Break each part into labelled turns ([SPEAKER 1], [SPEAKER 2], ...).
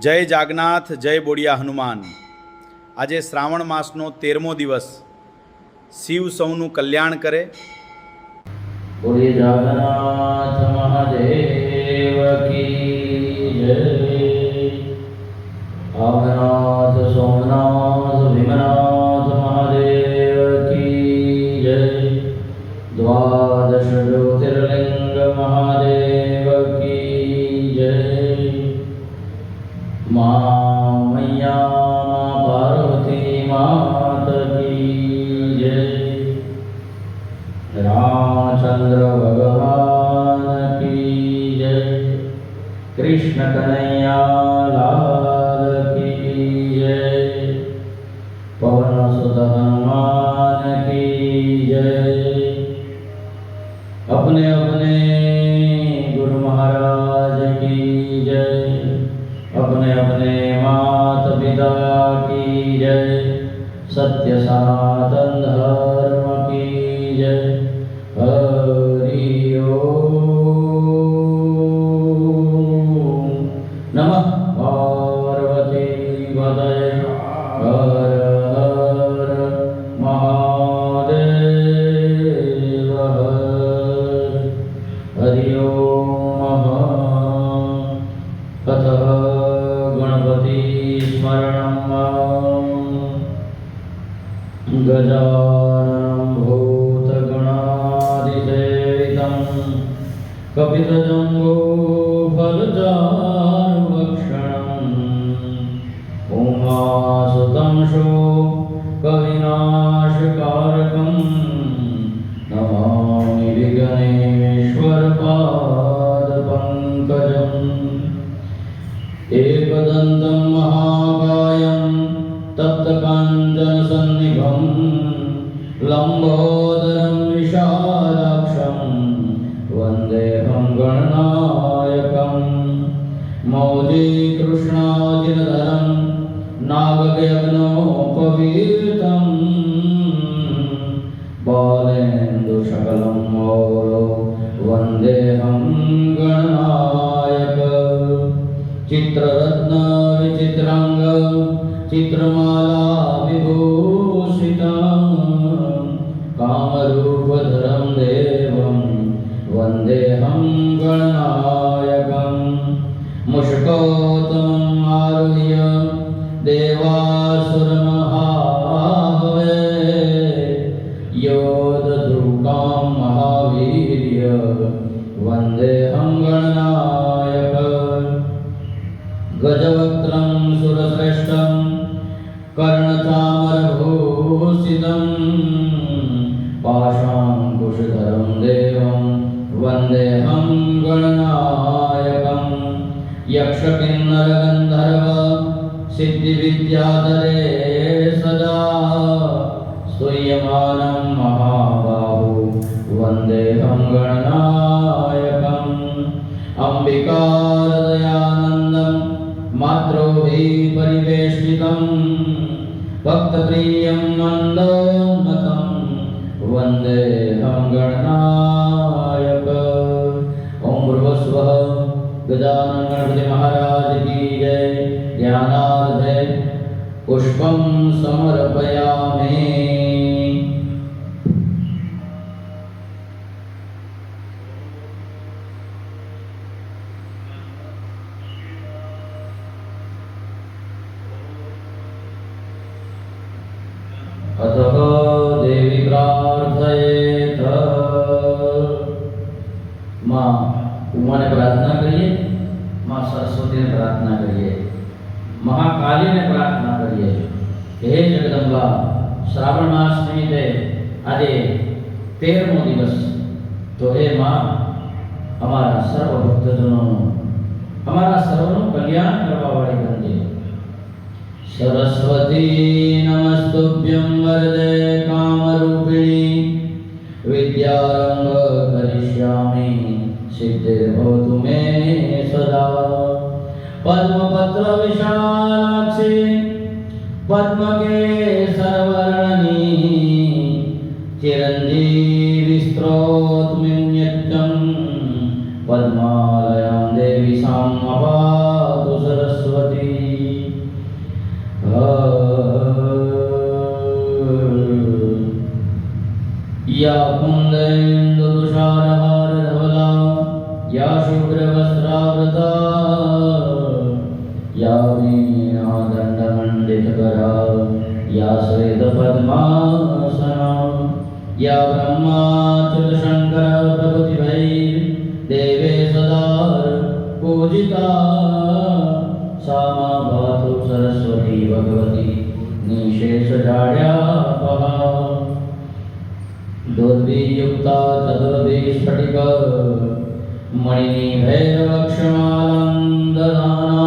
[SPEAKER 1] જય જાગનાથ, જય બોડિયા હનુમાન। આજે શ્રાવણ માસનો 13મો દિવસ। શિવ સૌનું કલ્યાણ કરે।
[SPEAKER 2] બોલે જાગનાથ મહાદેવ કી જય। આવનાથ સોમનાથ ભીમનાથ મહાદેવ કી જય। દ્વાદશ જ્યોતિર્લિંગ મહાદેવ કી જય। माँ मैया पार्वती मात की जय। रामचंद्र भगवान की जय। कृष्ण कन्हैया लाल की जय। पवन सुत हनुमान की जय। अपने अपने गुरु महाराज की जय। अपने अपने माता पिता की जय। सत्य सनातन धर्म की जय। हरि ओम नमः पार्वती पतये। हर हर महादेव हरि ओम। अतः गणपति स्मरणं गजाननं भूतगणाधिसेवितं कपितजम्बो फलचारुभक्षणम् उमासुतं शोकविनाशकारकं नमामि विघ्नेश्वरपादपङ्कजम्। एकदन्तं महाकायं तप्तकाञ्चनसन्निभं लम्बोदरं विशालाक्षं वन्देऽहं गणनायकं। मौलिकृष्णाजिनधरं नागयज्ञोपवीतं बालेन्दुशकलं मौलो वन्देऽहं गणनायकम्। चित्ररत्न विचित्रांग चित्रमाला विभूषितं कामरूपधरं देवं वन्देऽहं गणनायकम्। मुष्कोत्तमम् आरुह्य देवासुरमहाहवे योद्धृकां महावीर्य वन्देऽहं गणनायकम्। गजवक्त्रं सुरश्रेष्ठं कर्णचामरभूषितं पाशाङ्कुशधरं देवं वन्देऽहं गणनायकम्। यक्षकिन्नरगन्धर्व सिद्धिविद्याधरे सदा स्तूयमानं महाबाहु वन्देऽहं गणनायकम्। अम्बिकाहृदयानन्दं मातृभिः परिवेष्टितं भक्तप्रियं मन्दोन्मतं वन्देऽहं गणनायकम्। ॐ भूर्भुवस्सुवः। गजानन गणपति महाराज की जय। ज्ञानार्धे पुष्पं समर्पयामि। अतः देवी प्रार्थयेत। माँ उमा ने प्रार्थना करिए, माँ सरस्वती ने प्रार्थना करिए, महाकाली ने प्रार्थना करिए। हे जगदंबा, श्रावण मास निमित्ते આજે 13મો દિવસ, તો હે માँ અમારા સર્વ ભક્તજનોનું, અમારા સર્વનું કલ્યાણ કરવાવાળી બનજે। सरस्वती नमस्तुभ्यं वरदे कामरूपिणी। विद्यारंभ करिष्यामि सिद्धिर्भवतु मे सदा। पद्मपत्र विशालाक्षी पद्मकेसरवर्णनी चिरंजीवी स्तोत्रं नित्यं पद्मालयां देवी सामपातु सरस्वती। या कुन्देन्दुतुषारहारधवला या शुभ्रवस्त्रावृता या वीणादण्डमण्डितकरा या श्वेतपद्मासना या ब्रह्माच्युतशङ्कर प्रभृतिभैर्देवे सदा पूजिता सा मा भातु सरस्वती भगवती निशेषजाड्यापहा दुर्भियुक्ता चतुर्भिस्फटिक मणिनिभैरवक्षमालन्ददाना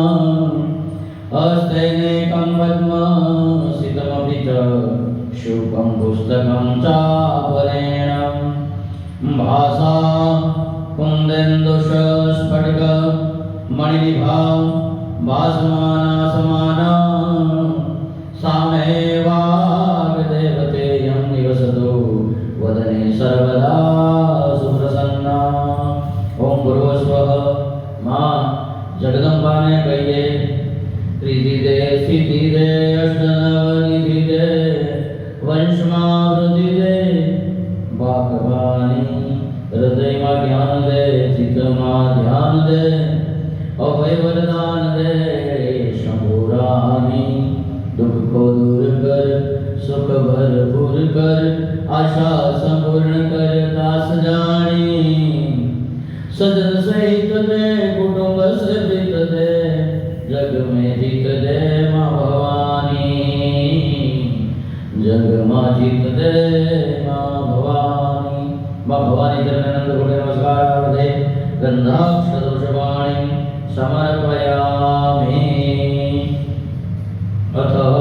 [SPEAKER 2] हस्तैनेकं पद्मसितमपि च शुकं पुस्तकं चापरेण भासा कुन्देन्दुस्फटिक मणिनिभा भासमाना समाना सा मे वाग्देवतेयं निवसतु वदने सर्वदा सुप्रसन्ना। ओम भूर्भुवस्वः। माँ जगदम्बा ने कहिए प्रीति दे स्थिति दे अष्टनवनिधि दे वंशमावृद्धि दे बाकवाणी हृदय में ज्ञान दे चित्त में ध्यान दे अभय वरदान दे शंभुरानी दुख को दूर कर सुख भरपूर कर आशा संपूर्ण कर दास जानी सजन सहित दे कुटुंब सहित दे जग में जीत दे माँ भवानी जग माँ जीत दे माँ भवानी। माँ भवानी चरणानंद गुणे नमस्कार दे गंधाक्षरवाणी समर्पयामि। अतः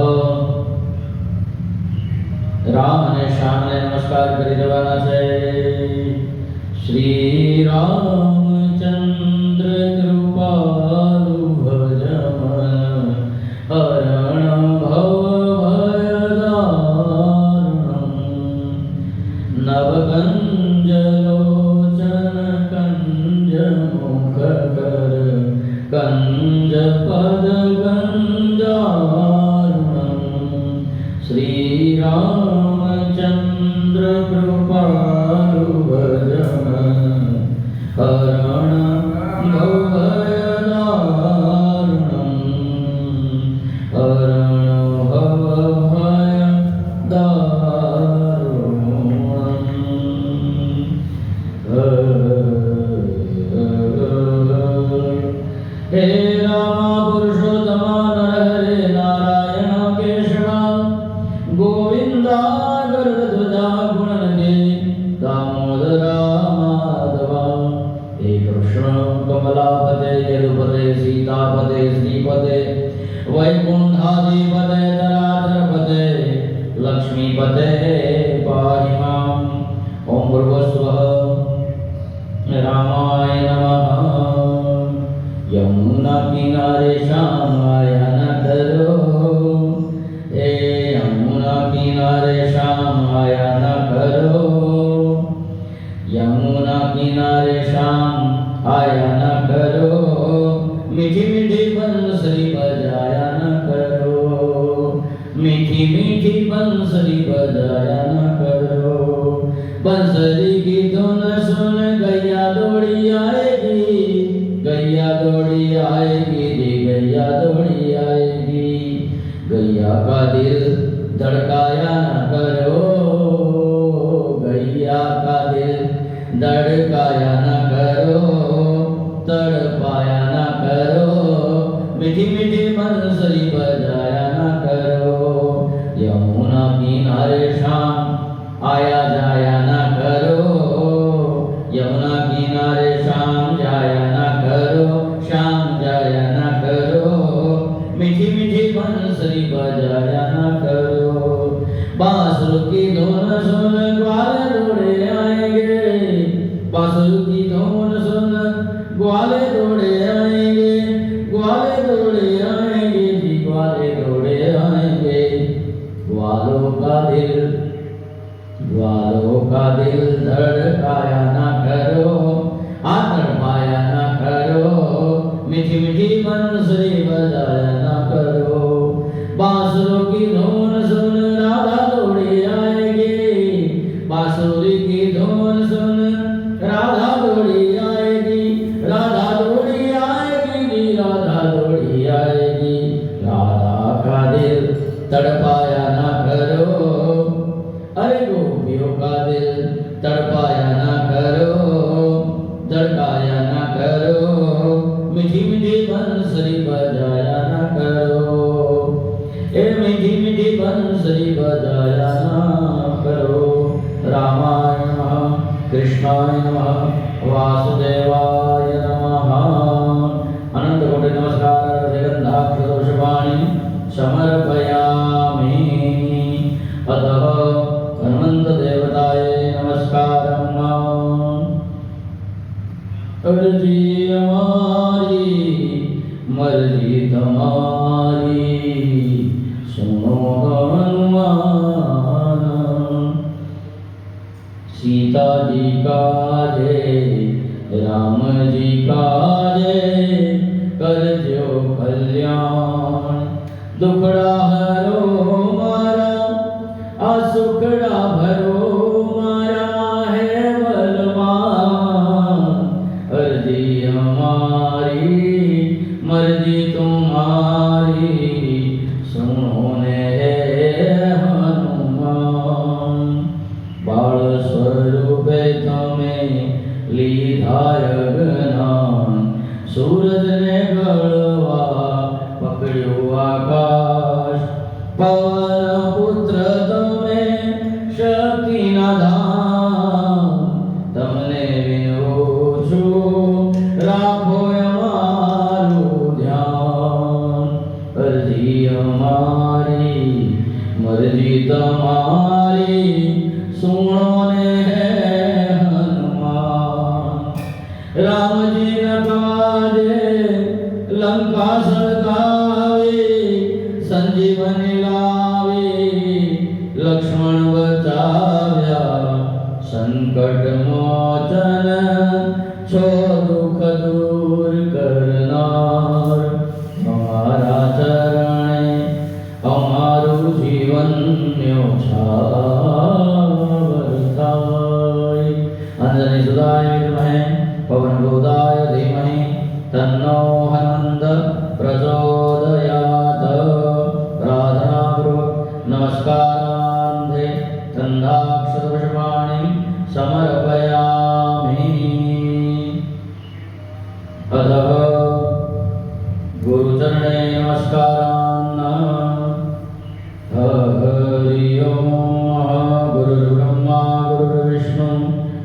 [SPEAKER 2] राम ने श्याम ने नमस्कार करी देवाना छे। श्री रामचंद्र कृपालु भजमन हरण भव भयदारुणं नवकंज लोचन कंज मुख कर कंज पद गंजारुणं श्री रामचंद्र कृपालु भजमन हरण भवभयदारुणं हरण भवभयदारुणं। हे राम पुरुषोत्तम नरहरे नारायण केशवा गोविंदा गरुड़ध्वजा गुणनिधि दामोदरा माधवा। हे कृष्ण कमलापते यदुपते सीतापते श्रीपते वैकुंठाधिपते धराधरपते लक्ष्मीपते पाहि माम्। ओम भूर्भुवस्वः। रामाय नमः। यमुना किनारे श्याम आया न करो हे यमुना किनारे श्याम आया न करो यमुना किनारे श्याम आया न करो मीठी मीठी बंसरी बजाया न करो मीठी मीठी बंसरी बजाया न करो। बंसरी की धुन सुन गैया दौड़ी आएगी गैया दौड़ी आएगी रे गैया दौड़ी आएगी। गैया का दिल धड़काया न करो गैया का दिल धड़काया न करो तड़पाया न करो मीठी मीठी बंसरी बजाया न करो। यमुना किनारे शाम आया जाया न करो यमुना किनारे शाम जाया न करो शाम जाया न करो मीठी मीठी बंसरी बजाया न करो। बांसुर की धुन सुन ग्वाले दौड़े आएंगे बांसुर की धुन सुन ग्वाले दौड़े आएंगे ग्वाले दौड़े आएंगे जी ग्वाले दौड़े आएंगे। ग्वालों का दिल धड़काया न करो तड़पाया न करो मीठी मीठी बंसरी बजाया न करो। बांसुरों की धुन सुन राधा दौड़ी आएगी बांसुरी की बंसरी बजाया न करो, ए मीठी मीठी बंसरी बजाया न करो। रामाय नमः, कृष्णाय नमः, वासुदेवाय नमः। अनंत कोटि नमस्कार जगन्नाथदोषवाणी समर्पयामि। अतः हनुमंत देवताय नमस्कारम्। अर्जी हमारी मर्जी तुम्हारी, सुनो हनुमान। सीता जी का जय, राम जी का जय, कर जो कल्याण। दुखड़ा हरो मारा, असुखड़ा भरो मारा है बलवान। अर्जी हमारी मर्जी तुम्हारी, सुनो ने हनुमान। बाल स्वरूपे तुम्हें लीधा यज्ञान, सूरज ने गळवा पकड़्यो आकाश। पवन पुत्र तमे शक्ति ना धाम, तमने विनो छो राखो अमारू ध्यान। अर्जी हमारी मर्जी तुम्हारी, सुनो ने हनुमान। राम जी न काजे लंका सड़कावे, संजीवनी लावे लक्ष्मण बचाव्या। संकट मोचन छो दुख दूर करनार, हमारा चरणे हमारू जीवन न्योछावर थाय। अंजनी सुदाय विद्महे पवनदूताय धीमहि, तन्नो हनुमंत प्रचोदयात्। प्रार्थनापूर्वक नमस्कारान्ते गन्धाक्षतपुष्पाणि समर्पयामि। अतः गुरुचरणे नमस्कारान्। हरि ओम। गुरुर्ब्रह्मा गुरुर्विष्णु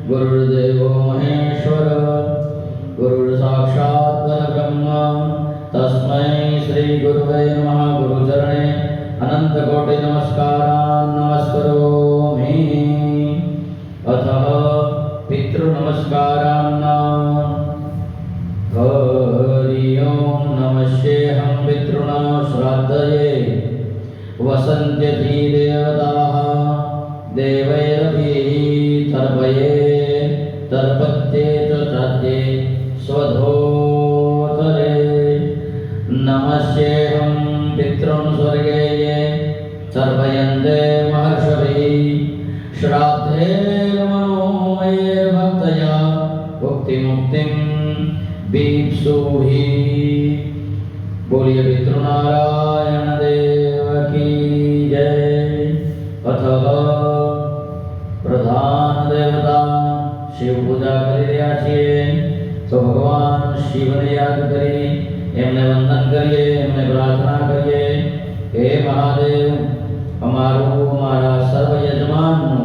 [SPEAKER 2] गुरुर्देवो महेश्वर, गुरुर्साक्षात् परब्रह्म, तस्मै श्री गुरुवे नमः। गुरुचरणे अनंत कोटि नमस्कारान् नमस्करोमि। अतः पितृ नमस्कारान्। हरि ओम नमस्येऽहं पितॄणां श्राद्धये, वसन्त्यधि देवताः देवैरपि तर्पये। तर्पत्ये च चाद्ये स्वधोतरे। नमस्येऽहं पितॄन् स्वर्गे ये तर्पयन्ते महर्षिभिः। श्राद्धे मनोमयैर्भक्तया भुक्तिमुक्तिं बीप्सुभिः। बोलिए पितृनारायण देव की जय। अतः प्रधान देवता शिव पूजा કરી રહ્યા છીએ, તો ભગવાન શિવને યાદ કરી એમને વંદન કરીએ, એમને પ્રાર્થના કરીએ, હે મહાદેવ અમારું અમારા સર્વ યજમાનનું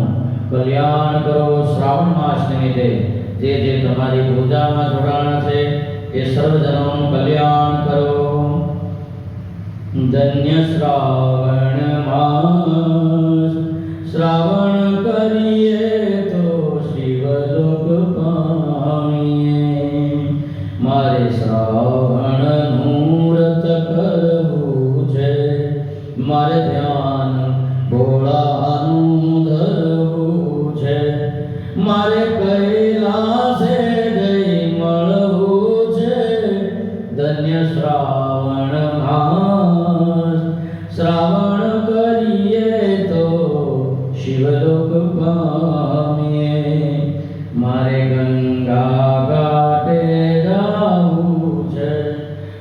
[SPEAKER 2] કલ્યાણ કરો। શ્રાવણ માસ નિમિત્તે જે જે તમારી પૂજામાં જોડાણા છે એ સર્વજનોનું કલ્યાણ કરો। ધન્ય શ્રાવણ માસ, શ્રાવણ કરીએ તો શિવલોક પામીએ। મારે શ્રાવણનું વ્રત કરવું છે, મારે ધ્યાન ભોળાનું ધરવું છે, મારે કૈલાસે જઈ મળવું છે। ધન્ય શ્રાવણ માસ, શ્રાવણ કરીએ તો શિવલોક પામીએ। મારે ગંગા ઘાટે જાવું છે,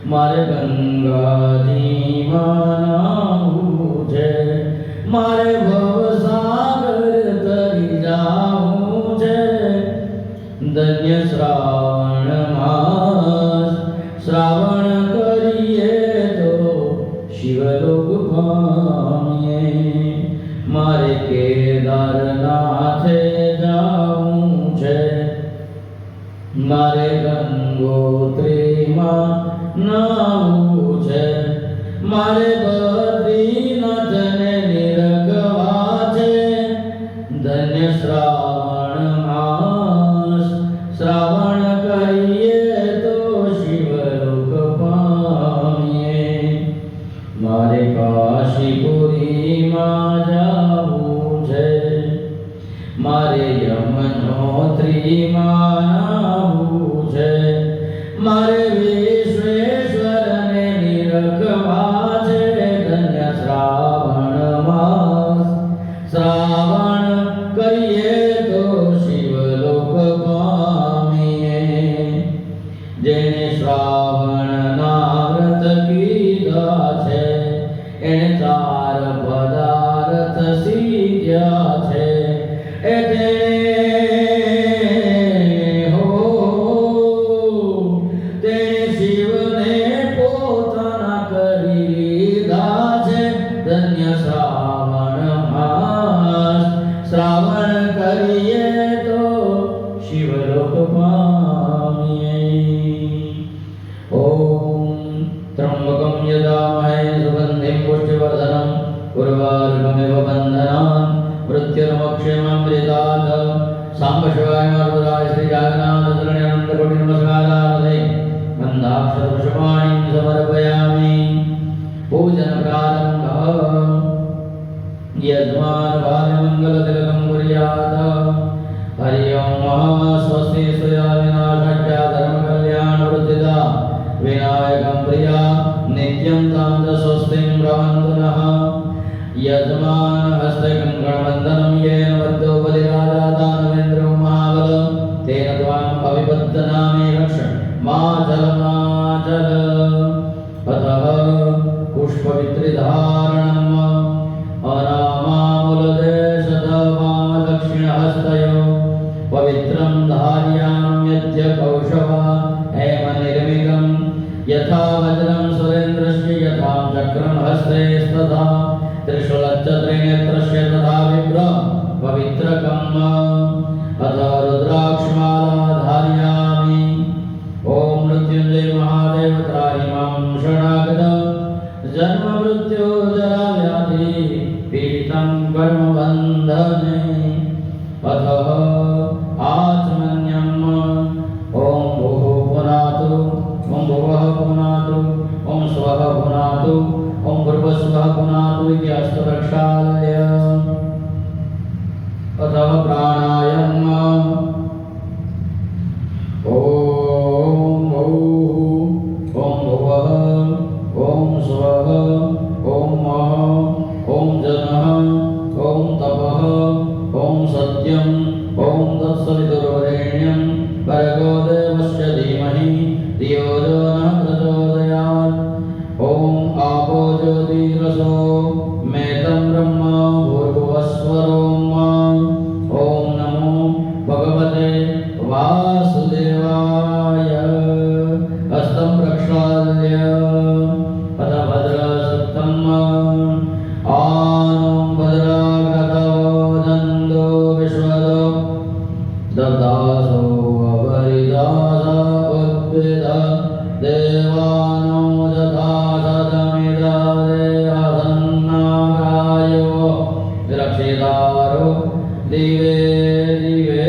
[SPEAKER 2] મારે ગંગાજીમાં નાહવું છે, મારે ભવસાગર તરી જાવું છે। ધન્ય શ્રાવણ માસ, શ્રાવણ કરી મારે બદ્રીનાથને નિરખવા છે. ધન્ય શ્રાવણ માસ, શ્રાવણ કરીએ તો શિવલોક પામીએ. મારે કાશીપુરીમાં જાવું છે, મારે યમનોત્રીમાં નાહવું છે. મારે વિશ્વેશ્વરને નિરખવા છે. ધન્ય શ્રાવણ માસ, શ્રાવણ કરીએ તો શિવલોક પામીએ. જેને શ્રાવણના વ્રત કીધા છે, એણે 4 પદાર્થ સીધ્યા છે. એટલે શિવને પોતાના કરી લીધા છે. ધન્ય શ્રાવણ માસ, શ્રાવણ કરીએ તો શિવલોક પામીએ. ઓમ ત્રંબકમ યજામહે સુગંધિમ પુષ્ટિવર્ધનમ ઉર્વારુકમિવ બંધનાન મૃત્યુર્મોક્ષેમામૃતાत्. સાંબ શિવાય નર્મદાય શ્રી જાગન્નાથ ત્રણ્યાનંદ કોટી નમસ્કારાર્થે ગંધાક્ષર પુષ્પાણિ સમર્પયામિ. પૂજન પ્રારંભ. યજમાન ભાવ્ય મંગલ તિલકમ કુર્યાત. હરિ ઓમ સ્વસ્તિ શ્રેયા વિનાશક્ય ધર્મ કલ્યાણ વૃદ્ધિદા વિનાયકમ પ્રિયા નિત્યમ તામ ચ સ્વસ્તિમ ભ્રવन्तु નઃ. યજમાન હસ્તે કંકણવંદનમ યેન વદ્દો બલિરાજા દાનવેન્દ્રો મહાબલ તેન ત્વામ અવિપદ્ધનામે રક્ષ માચલ. અતઃ પુષ્પવિત્રિધારણમ અનામામૂલદેશતવામ દક્ષિણહસ્તયો પવિત્રમ ધાર્યામ્યદ્ય કૌશવા હેમ નિર્મિતમ. યથા વજ્રમ સુરેન્દ્રસ્ય યથા ચક્રમ હસ્તે તથા ત્રિશૂલશ્ચ ત્રિનેત્રસ્ય તથા વિપ્ર પવિત્રકમ. અથ રુદ્રાક્ષમાલા ધારયામિ. ઓમ મૃત્યુંજય મહાદેવ ત્રાહિ માં શરણાગત. જન્મ મૃત્યુ જરા વ્યાધિ પીડિતં કર્મ બંધને. અથ આચમન્યમ. ઓમ ભૂઃ પુનાતુ, ઓમ ભુવઃ પુનાતુ, ઓમ સ્વઃ પુનાતુ, ઓમ ભૂર્ભુવઃ પુનાતુ ઇતિ અસ્તુ પ્રક્ષાલ્ય. અથ પ્રાણાયામ. ઓમ ભૂઃ, ઓમ ભુવઃ, ઓમ સ્વઃ, ઓમ મઃ, ઓમ જનઃ, ઓમ તપઃ, ઓમ સત્યમ, ઓમ તત્સવિતુર્વરેણ્યં ભર્ગો દેવસ્ય ધીમહિ ધિયો જો નઃ પ્રચોદયાत्. ઓમ આપો જ્યોતિરસો મેતમ બ્રહ્મ ભૂર્ભુવસ્વરોમ. ઓમ નમો ભગવતે વાસુદેવાય. હસ્તમ પ્રક્ષાલ્ય. અથ ભદ્રસુક્તમ. આનો ભદ્રાગતો દંડો વિશ્વદો દદાસો અપરિદાસ ઉદ્ભિદ દેવાનો જથા સદમિદા દેહાસન્નાગાયો રક્ષિતારો દિવે દિવે.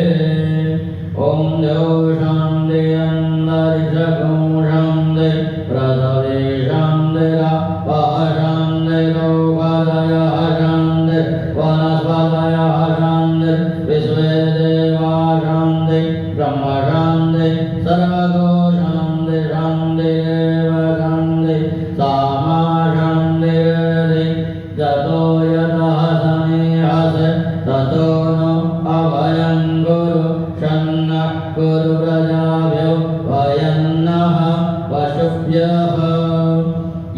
[SPEAKER 2] ઓમ દેવ શાંતિ અંતરિક્ષગો શાંતિ પૃથ્વે શાંતિરાપઃ શાંતિરોગાદયઃ શાંતિ વનસ્પતયઃ શાંતિ વિશ્વે દેવા શાંતિ બ્રહ્મ શાંતિ સર્વગો શાંતિ શાંતિરેવ શાંતિ સામા શાંતિરેધિ. જતો યતઃ સનેહસે તતો નો અભયં ગુરુ શન્નઃ ગુરુ પ્રજાભ્યો ભયન્નઃ પશુભ્યઃ.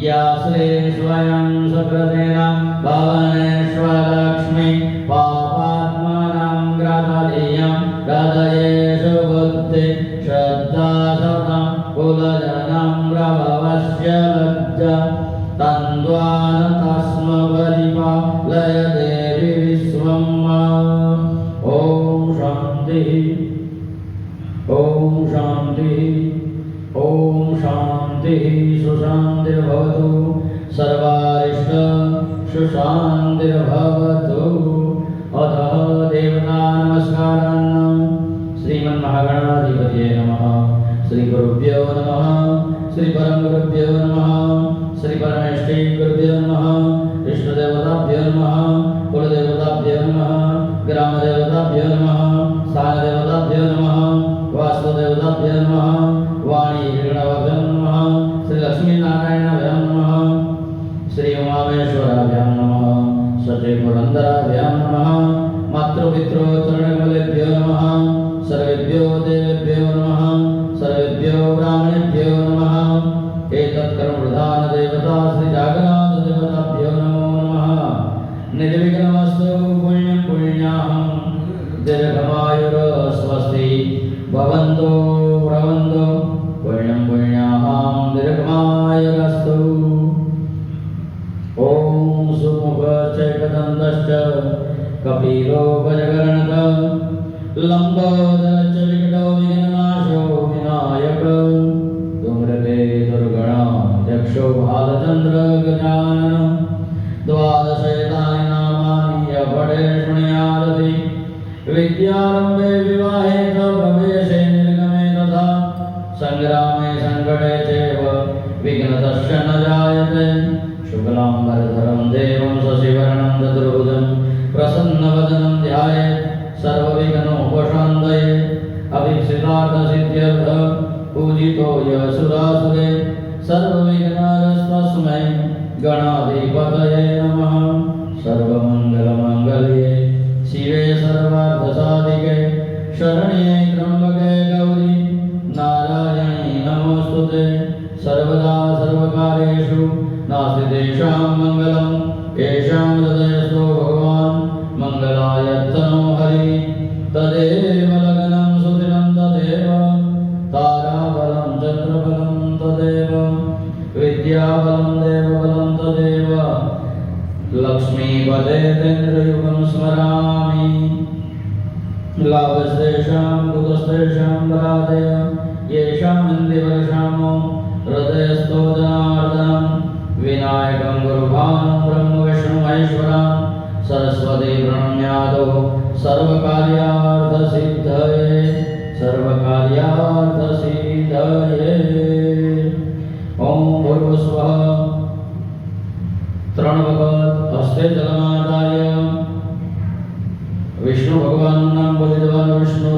[SPEAKER 2] યાશ્રે સ્વયં સુકૃતિના ભવનેશ્વરલક્ષ્મી પાપાત્માનાં ગ્રહધિયં હૃદયેષુ બુદ્ધિ શ્રદ્ધા સતં કુલજनं પ્રભવસ્ય લજ્જા. તન્દ્વાન તસ્મ પરિપાલય દેવી વિશ્વમ. ઓમ શાંતિ. ઓમ શાંતિ. ઓમ શાંતિ સુશાંતિર્ભવતુ. સર્વ शान्तिर्भवतु। अतः देवता नमस्कारान् श्रीमन्महागणाधिपतये नमः। श्री गुरुभ्यो नमः। श्री परम गुरुभ्यो नमः। श्री परमेष्ठी गुरुभ्यो नमः। इष्टदेवताभ्यो नमः। कुलदेवताभ्यो नमः। ग्रामदेवताभ्यो नमः। स्थानदेवताभ्यो नमः। वास्तुदेवताभ्यो नमः। वाणी हिरण्यभ्यो नमः। श्री लक्ष्मीनारायणाभ्यो नमः। श्री उमामेश्वराभ्यां नमः। सचे पुरन्दराभ्यां नमः। मातृपितरो चरणकमलेभ्यो नमः। सर्वेभ्यो देवेभ्यो नमः। सर्वेभ्यो ब्राह्मणेभ्यो नमः। एतत्कर्मप्रधान देवता श्री जागन्नाथ देवताभ्यो नमो नमः। निर्विघ्नमस्तु पुण्यं पुण्याहं दीर्घमायुरस्वस्ति भवन्तु भवन्तु पुण्यं पुण्याहं दीर्घमायुरस्तु। ॐ सुमुखश्चैकदन्तश्च कपिलो गजकर्णकः लम्बोदरश्च विकटो विघ्ननाशो विनायक धूम्रके दुर्गणाध्यक्षो भालचन्द्र गजानन द्वादशैतानि नामानि यपठे शृणुयादपि विद्यारम्भे विवाहे च प्रवेशे निर्गमे तथा सङ्ग्रामे सङ्कटे चैव विघ्नतस्य न जायते। शुक्लाम्बरधरं देवं शशिवर्णं चतुर्भुजं प्रसन्नवदनं ध्यायेत् सर्वविघ्नोपशान्तये। अभीप्सितार्थसिद्ध्यर्थ पूजितो यशुरासुरे सर्वविघ्नहरस्तस्मै गणाधिपतये नमः। सर्वमङ्गलमाङ्गल्ये शिवे सर्वार्थसाधिके शरण्ये त्र्यम्बके गौरी नारायणी नमोऽस्तुते। सर्वदा सर्वकार्येषु नास्ति तेषां मङ्गलं येषां हृदयस्थो भगवान् मङ्गलायतनो हरि। तदेव लग्नं सुदिनं तदेव ताराबलं चन्द्रबलं तदेव विद्याबलं देवबलं तदेव लक्ष्मीपदेन्द्रयुगं स्मरामि। लाभस्तेषां कुतस्तेषां परादय येषां इन्दिवर्षामो हृदयस्थो जनार्दनं विनायकं गुरुभानं ब्रह्म विष्णु महेश्वरं सरस्वती प्रणम्यादो सर्वकार्यार्थसिद्धये सर्वकार्यार्थसिद्धये। ॐ भूर्भुवस्वः। त्रणवगत हस्ते जलमादाय विष्णु भगवान नाम बोलिदवान विष्णु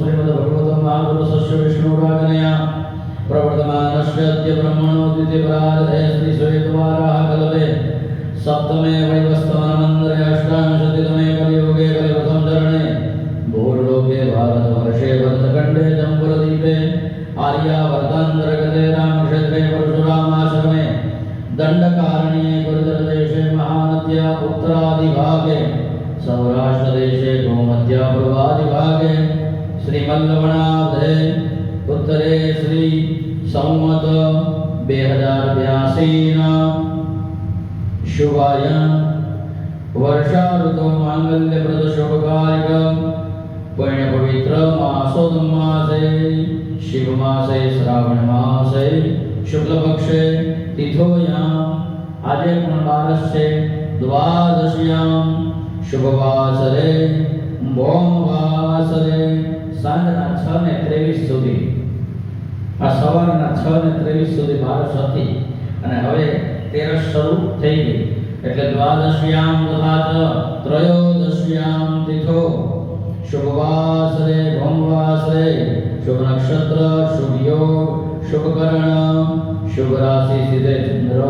[SPEAKER 2] श्रीमद्भगवतं महापुरुषस्य विष्णुरागणया प्रवर्तमानस्य अद्य ब्रह्मणो द्वितीयपरार्धे श्री श्वेतवाराह कल्पे सप्तमे वैवस्वतमन्वन्तरे अष्टाविंशतितमे कलियुगे कलिप्रथम चरणे भूर्लोके भारतवर्षे भरतखण्डे जम्बूद्वीपे आर्यावर्तान्तर्गते रामक्षेत्रे परशुरामाश्रमे दण्डकारण्ये गुर्जरदेशे महानद्या उत्तरादिभागे सौराष्ट्रदेशे गोमद्या पूर्वादिभागे श्रीमल्लवनाब्धे उत्तरे श्री संवत 2082 शुभायां वर्षा ऋतु मांगल्यप्रद शुभकार्यक पुण्य पवित्र मासोदम मासे शिव मासे श्रावण मासे शुक्ल पक्षे तिथोयां આજે પણ બારસ છે દ્વાદશીયામ શુભવાસરે ભૌમવાસરે સાંજના 6:23 સુધી આ સવારના 6:23 સુધી બારસ હતી અને હવે તેરસ શરૂ થઈ ગઈ એટલે દ્વાદશીયામ તથા ત્રયોદશીયામ તિથો શુભવાસરે ભૌમવાસરે શુભ નક્ષત્ર શુભ યોગ शुभ कर्ण शुभ राशि सिद्धे चंद्र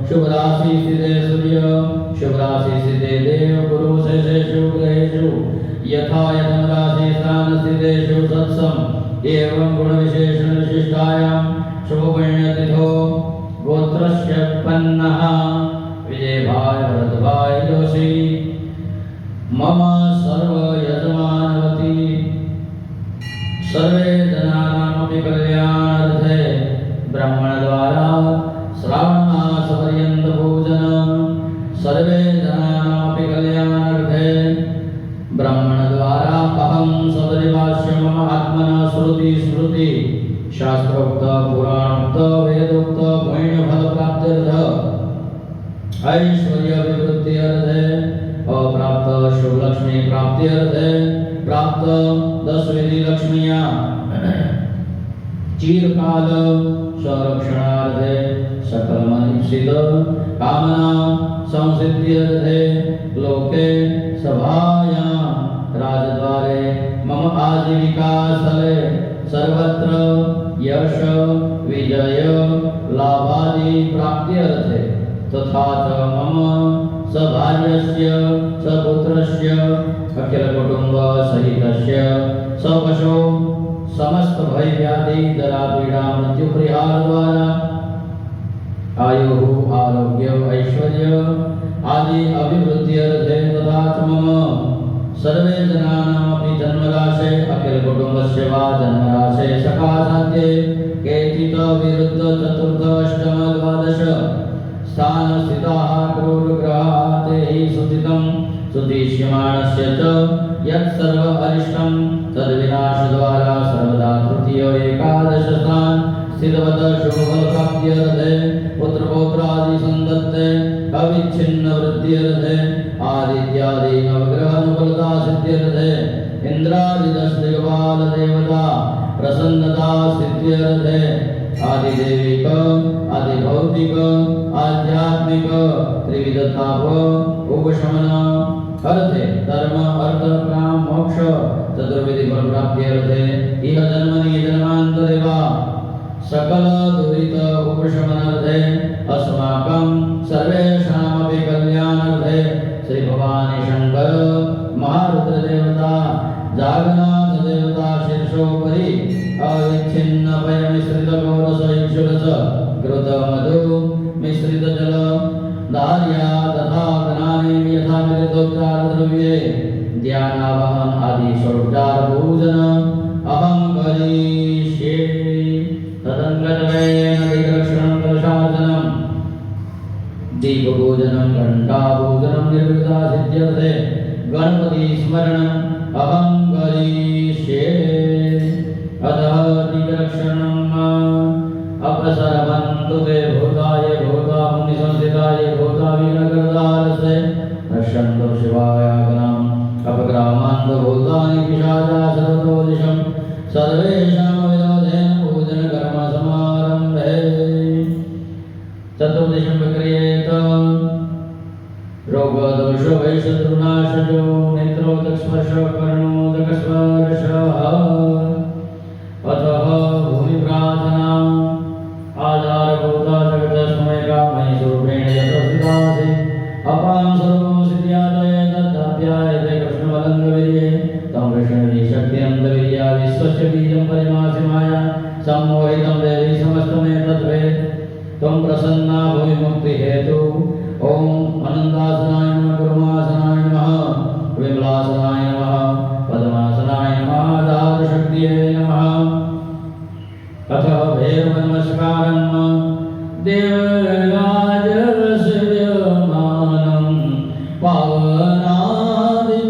[SPEAKER 2] शुभ राशि सिद्धे सूर्य शुभ राशि सिद्धे देव गुरु से शुभ ग्रहेषु यथा यथम राशि स्थान सिद्धेषु सत्सम एवं गुण विशेषण विशिष्टायां शुभ पुण्यतिथो गोत्रस्य उत्पन्नः विजय भाई भरत भाई जोशी मम सर्व यजमानवती सर्वे जनानामपि कल्याणार्थे ब्राह्मण द्वारा श्रावण मास पर्यंत भोजन सर्वे जनानामपि कल्याणार्थे ब्राह्मण द्वारा अहं सदरिवास्य मम आत्मना श्रुति स्मृति शास्त्रोक्त पुराणोक्त वेदोक्त पुण्य फल प्राप्त्यर्थ ऐश्वर्य विवृत्ति अर्थे अप्राप्त शुभ लक्ष्मी प्राप्ति अर्थे प्राप्त 10 विधि लक्ष्मिया चिरकाल संरक्षणार्थे सकल मनीषित कामना संसिद्ध्यर्थे लोके सभायां राजद्वारे मम आजीविका स्थले सर्वत्र यश विजय लाभादि प्राप्त्यर्थे तथा च मम सभार्यस्य सपुत्रस्य अखिल कुटुंब सहितस्य सपशो समस्त भय व्याधि जरा पीड़ा मृत्यु परिहार द्वारा आयु आरोग्य ऐश्वर्य आदि अभिवृद्धि अर्थे तथा च मम सर्वे जनानामपि जन्मराशे अखिल कुटुंबस्य वा जन्मराशे सकाशाद्ये केचित् विरुद्ध चतुर्थ अष्टम द्वादश स्थान स्थिताः क्रूरग्रहाः तैः सूचितं सुदिश्यमाणस्य च यत् सर्व अरिष्टं तद्विनाश द्वारा सर्वदा तृतीय एकादश स्थान स्थितवत शुभफल प्राप्त्यर्थे पुत्र पौत्रादि संदत्ते अविच्छिन्न वृद्ध्यर्थे आदित्यादि नवग्रह अनुकूलता सिद्ध्यर्थे इंद्रादि 10 दिग्पाल देवता प्रसन्नता सिद्ध्यर्थे आदिदेविक आदिभौतिक आध्यात्मिक त्रिविध ताप उपशमन अर्थे धर्म अर्थ काम मोक्ष चतुर्विधि फल प्राप्त्यर्थे इह जन्मनि जन्मान्तरे वा सकल दुरित उपशमनार्थे अस्माकं सर्वेषामपि कल्याणार्थे श्री भवानी शंकर महारुद्र देवता जागन्नाथ देवता शीर्षोपरि अविच्छिन्न पय मिश्रित गौरस इक्षुरस घृत मधु मिश्रित जल धार्या तथा गणानि यथा मिलितोपचार द्रव्ये ध्यानावहन आदि षोडचार पूजन अहं करिष्ये तदङ्गतवेन दिग्रक्षणं कलशार्चनं दीपपूजनं घण्टापूजनं निर्विघ्ना सिद्ध्यर्थे गणपति स्मरणम् अहं करिष्ये अतः दिग्रक्षणम् अपसरवन्तु ते भूताय भूता मुनिसंस्थिताय भूता वीरगर्दारसे नश्यन्तु शिवाय गणम् अपग्रामान्त भूतानि पिशाचा सर्वतोदिशं सर्वेषां विरोधेन पूजन कर्म समारम्भे चतुर्दशं विक्रियेत रोगदोष वैशत्रुनाशजो नेत्रोदकस्पर्श कर्णोदकस्पर्शः अतः भूमिप्रार्थना आधारभूता जगतस्मयका मयि स्वरूपेण यतस्थितासि अपां स्वरूपं सिद्ध्यादये तद्धाप्यायते कृष्णवलङ्गवीर्ये तं कृष्णवीशक्त्यन्तवीर्या विश्वस्य बीजं परिमासि माया सम्मोहितं देवी समस्तमेतद्वेत् त्वं प्रसन्ना भूमिमुक्तिहेतु ॐ अनन्तासनाय नमः गुरुमासनाय नमः विमलासनाय नमः पद्मासनाय नमः धातुशक्तिये नमः अथ भैरवनमस्कारं देवराजस्य विद्यमानं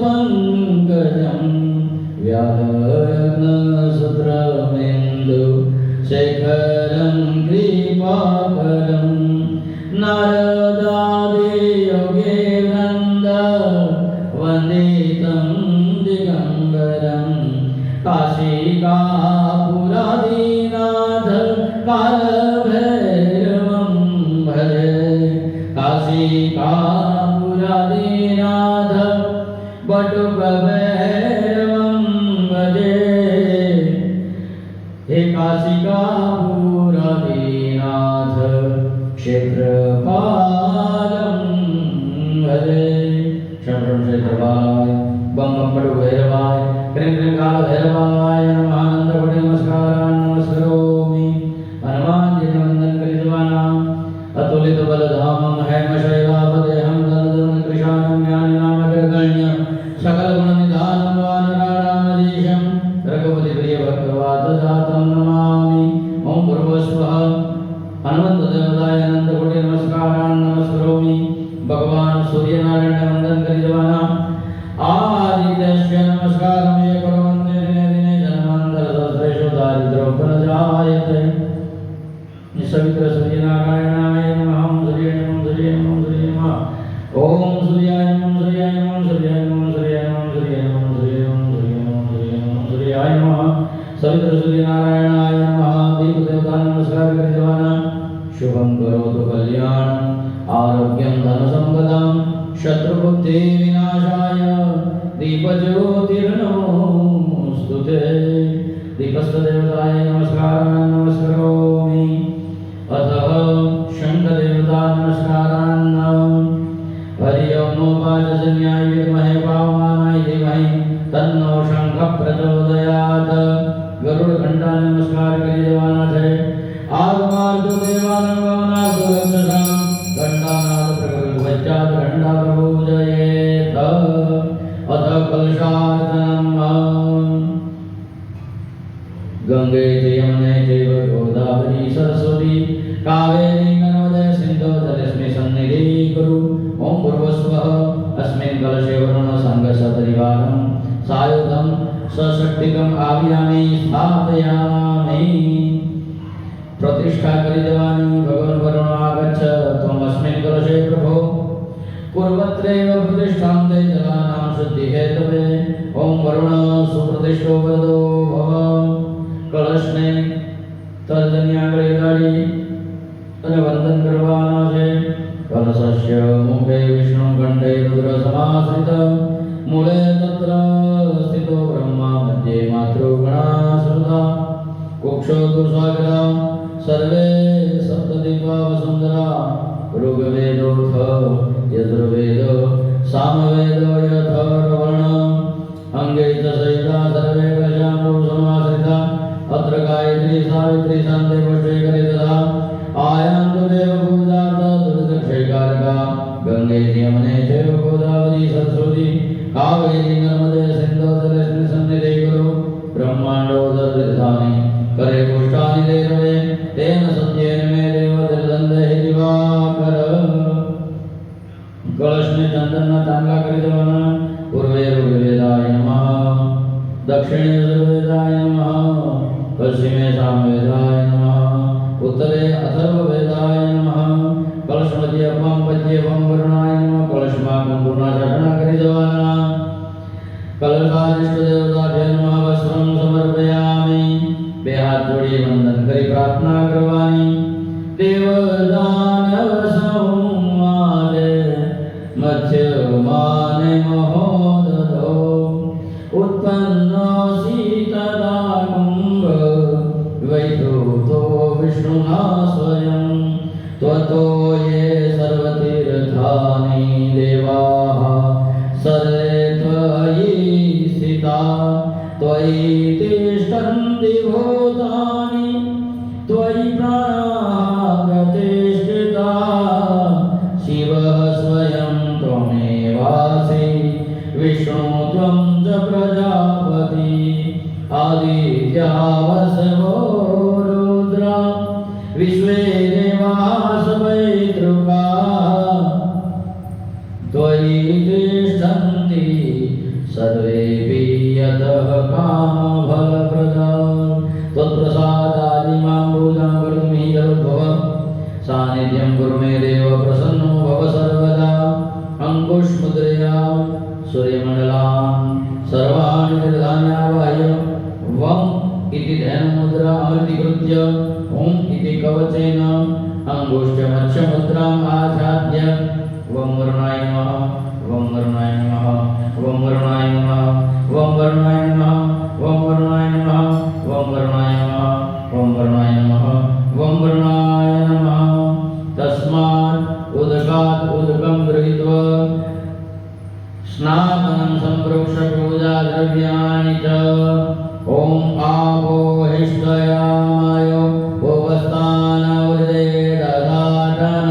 [SPEAKER 2] पावनादिपङ्कजं व्यालग्नसूत्रमेन्दु शेखरं कृपाकरं नारदादियोगेन्द्र वन्दितं दिगम्बरं काशिकापुरादीनाथ कालभैरवं भजे काशिकापुरादीनाथ बटुकभैरवं भजे हे काशिकापुरादीनाथ क्षेत्रपालं भजे शरणं क्षेत्रपालाय बम बम बड़ु भैरवाय क्रीं क्रीं काल भैरवाय नमः आनंदकोटि नमस्कारान् नमस्करोमि हनुमान जी ने वंदन करितवानां अतुलित बलधामं हैमशैलापदेहं दन्दनं कृशानं ज्ञानिनामग्रगण्य सकल गुण निधानं वानराणामधीशं रघुपति प्रिय भक्तवात्सजातं नमामि ओम भूर्भुवस्वः हनुमंत देवताय आनंदकोटि नमस्कारान् नमस्करोमि भगवान सूर्यनारायण ने वंदन करितवानां आदित्यस्य नमस्कारं ये कुर्वन्ति दिने दिने जन्मान्तरसहस्रेषु दारिद्र्योपनजायते निसवित्र सूर्यनारायणाय नमः सूर्येण बुद्धि विनाशाय दीपज्योतिर्नमोस्तुते दीपस्थदेवताय नमस्कारान् नमस्करोमि अतः शङ्खदेवता नमस्कारान् हरि ओं वाचजन्याय विद्महे पावमानाय धीमहि तन्नो शङ्खः प्रचोदयात् गरुडघण्टा नमस्कार કરી દેવાના છે આગમાર્ગો દેવાના ગવનાર્ગો રક્ષસાં ઘંટાનાદ પ્રગટ વચ્ચાત ઘંટા પ્રભુજયેત અથ કલશાર્ચનમ ગંગે ચ યમુને ચૈવ ગોદાવરી સરસ્વતી કાવેરી નર્મદે સિંધુ જલેસ્મિ સન્નિધિ કુરુ ઓમ પૂર્વસ્વઃ અસ્મિन् કલશે વરુણ સંઘ સપરિવારં સાયુધં સશક્તિકમ આવ્યામિ સ્થાપયામિ प्रतिष्ठा કરી દેવાની ભગવાન વરુણ આગચ્છ ત્વમ અસ્મિन् કલશે પ્રભો પૂર્વત્રૈવ પ્રતિષ્ઠાં તે જલાનાં શુદ્ધિ હેતવે ઓમ વરુણ સુપ્રતિષ્ઠો વરદો ભવ કળશને તર્જની આંગળે ગાળી અને વંદન કરવાના છે કલશસ્ય મુખે વિષ્ણુ કંઠે રુદ્ર સમાશ્રિત મૂળે તત્ર સ્થિતો બ્રહ્મા મધ્યે માતૃગણા શ્રુતા કુક્ષો દુર્સાગરા સર્વે સપ્તદીપા વસુંધરા ઋગ્વેદોऽથ યજુર્વેદ સામવેદ યથર્વણ અંગે ચ સહિતા સર્વે કલશાંબુ સમાશ્રિતા અત્ર ગાયત્રી સાવિત્રી શાંતિ પુષ્ટિ કરી તથા આયાન્તુ દેવ પૂજાર્થ દુર્દક્ષૈકારકા ગંગે યમુને ચૈવ ગોદાવરી સરસ્વતી કાવેરી નર્મદે સિંધુ જલેસ્મિ સન્નિધિ કુરુ બ્રહ્માંડોદરધાની કરે પુષ્ટાની દેવે તેન સત્યેન મે દેવ દિર્દંડે દિવાકર કળશને ચંદનના ચાંદલા કરી દેવાના પૂર્વે ઋગ્વેદાય નમઃ દક્ષિણે યજુર્વેદાય નમઃ પશ્ચિમે સામવેદાય નમઃ ઉત્તરે અથર્વવેદાય નમઃ કળશ મધ્યે અપમ પદ્યે વમ વરુણાય નમઃ કળશમાં કંકુના છાંટણા કરી દેવાના કલશાધિષ્ઠ દેવતાભ્ય નમઃ વસ્ત્રં સમર્પયામિ બે હાથ જોડી વંદન કરી પ્રાર્થના કરવાની દેવ દાનવ સંવાદે મધ્યમાને મહોદધો ઉત્પન્નો સીતદા કુંભ વૈધૃતો વિષ્ણુના સ્વયં ત્વતો યે સર્વતીર્થાની દેવાઃ સર્વે ત્વયી સ્થિતા ત્વયી તિષ્ઠન્તિ ભૂતાનિ ત્વયि પ્રાણાः પ્રતિષ્ઠિતા શિવઃ સ્વયં ત્વમેવાસि વિષ્ણુ ત્વં ચ પ્રજાપતિ આદિત્યા વસવો રુદ્રા વિશ્વે દેવાः સવૈતૃકા ત્વયि તિષ્ઠन्ति सर्वेऽपि यतः कामफलप्रदां त्वत्प्रसादादिमाम्बूजां कर्तुं हि जलोद्भव सान्निध्यं कुरु मे देव प्रसन्नो भव सर्वदा अङ्कुशमुद्रया सूर्यमण्डलान् सर्वाणि निर्धान्यावाह्य वम् इति धेनुमुद्रा अमृतीकृत्य ॐ इति कवचेन अङ्गुष्ठमक्षमुद्राम् आच्छाद्य वं वरुणाय नमः वं वरुणाय नमः वं वरुणाय नमः वं वरुणाय नमः वं वरुणाय नमः वं वरुणाय नमः वं वरुणाय नमः वं वरुणाय नमः तस्मात् उदकात् उदकं गृहीत्वा स्नानं सम्प्रोक्ष्य पूजाद्रव्याणि च ॐ आपोहिष्टयामाय भुवस्थानवृदे दधातन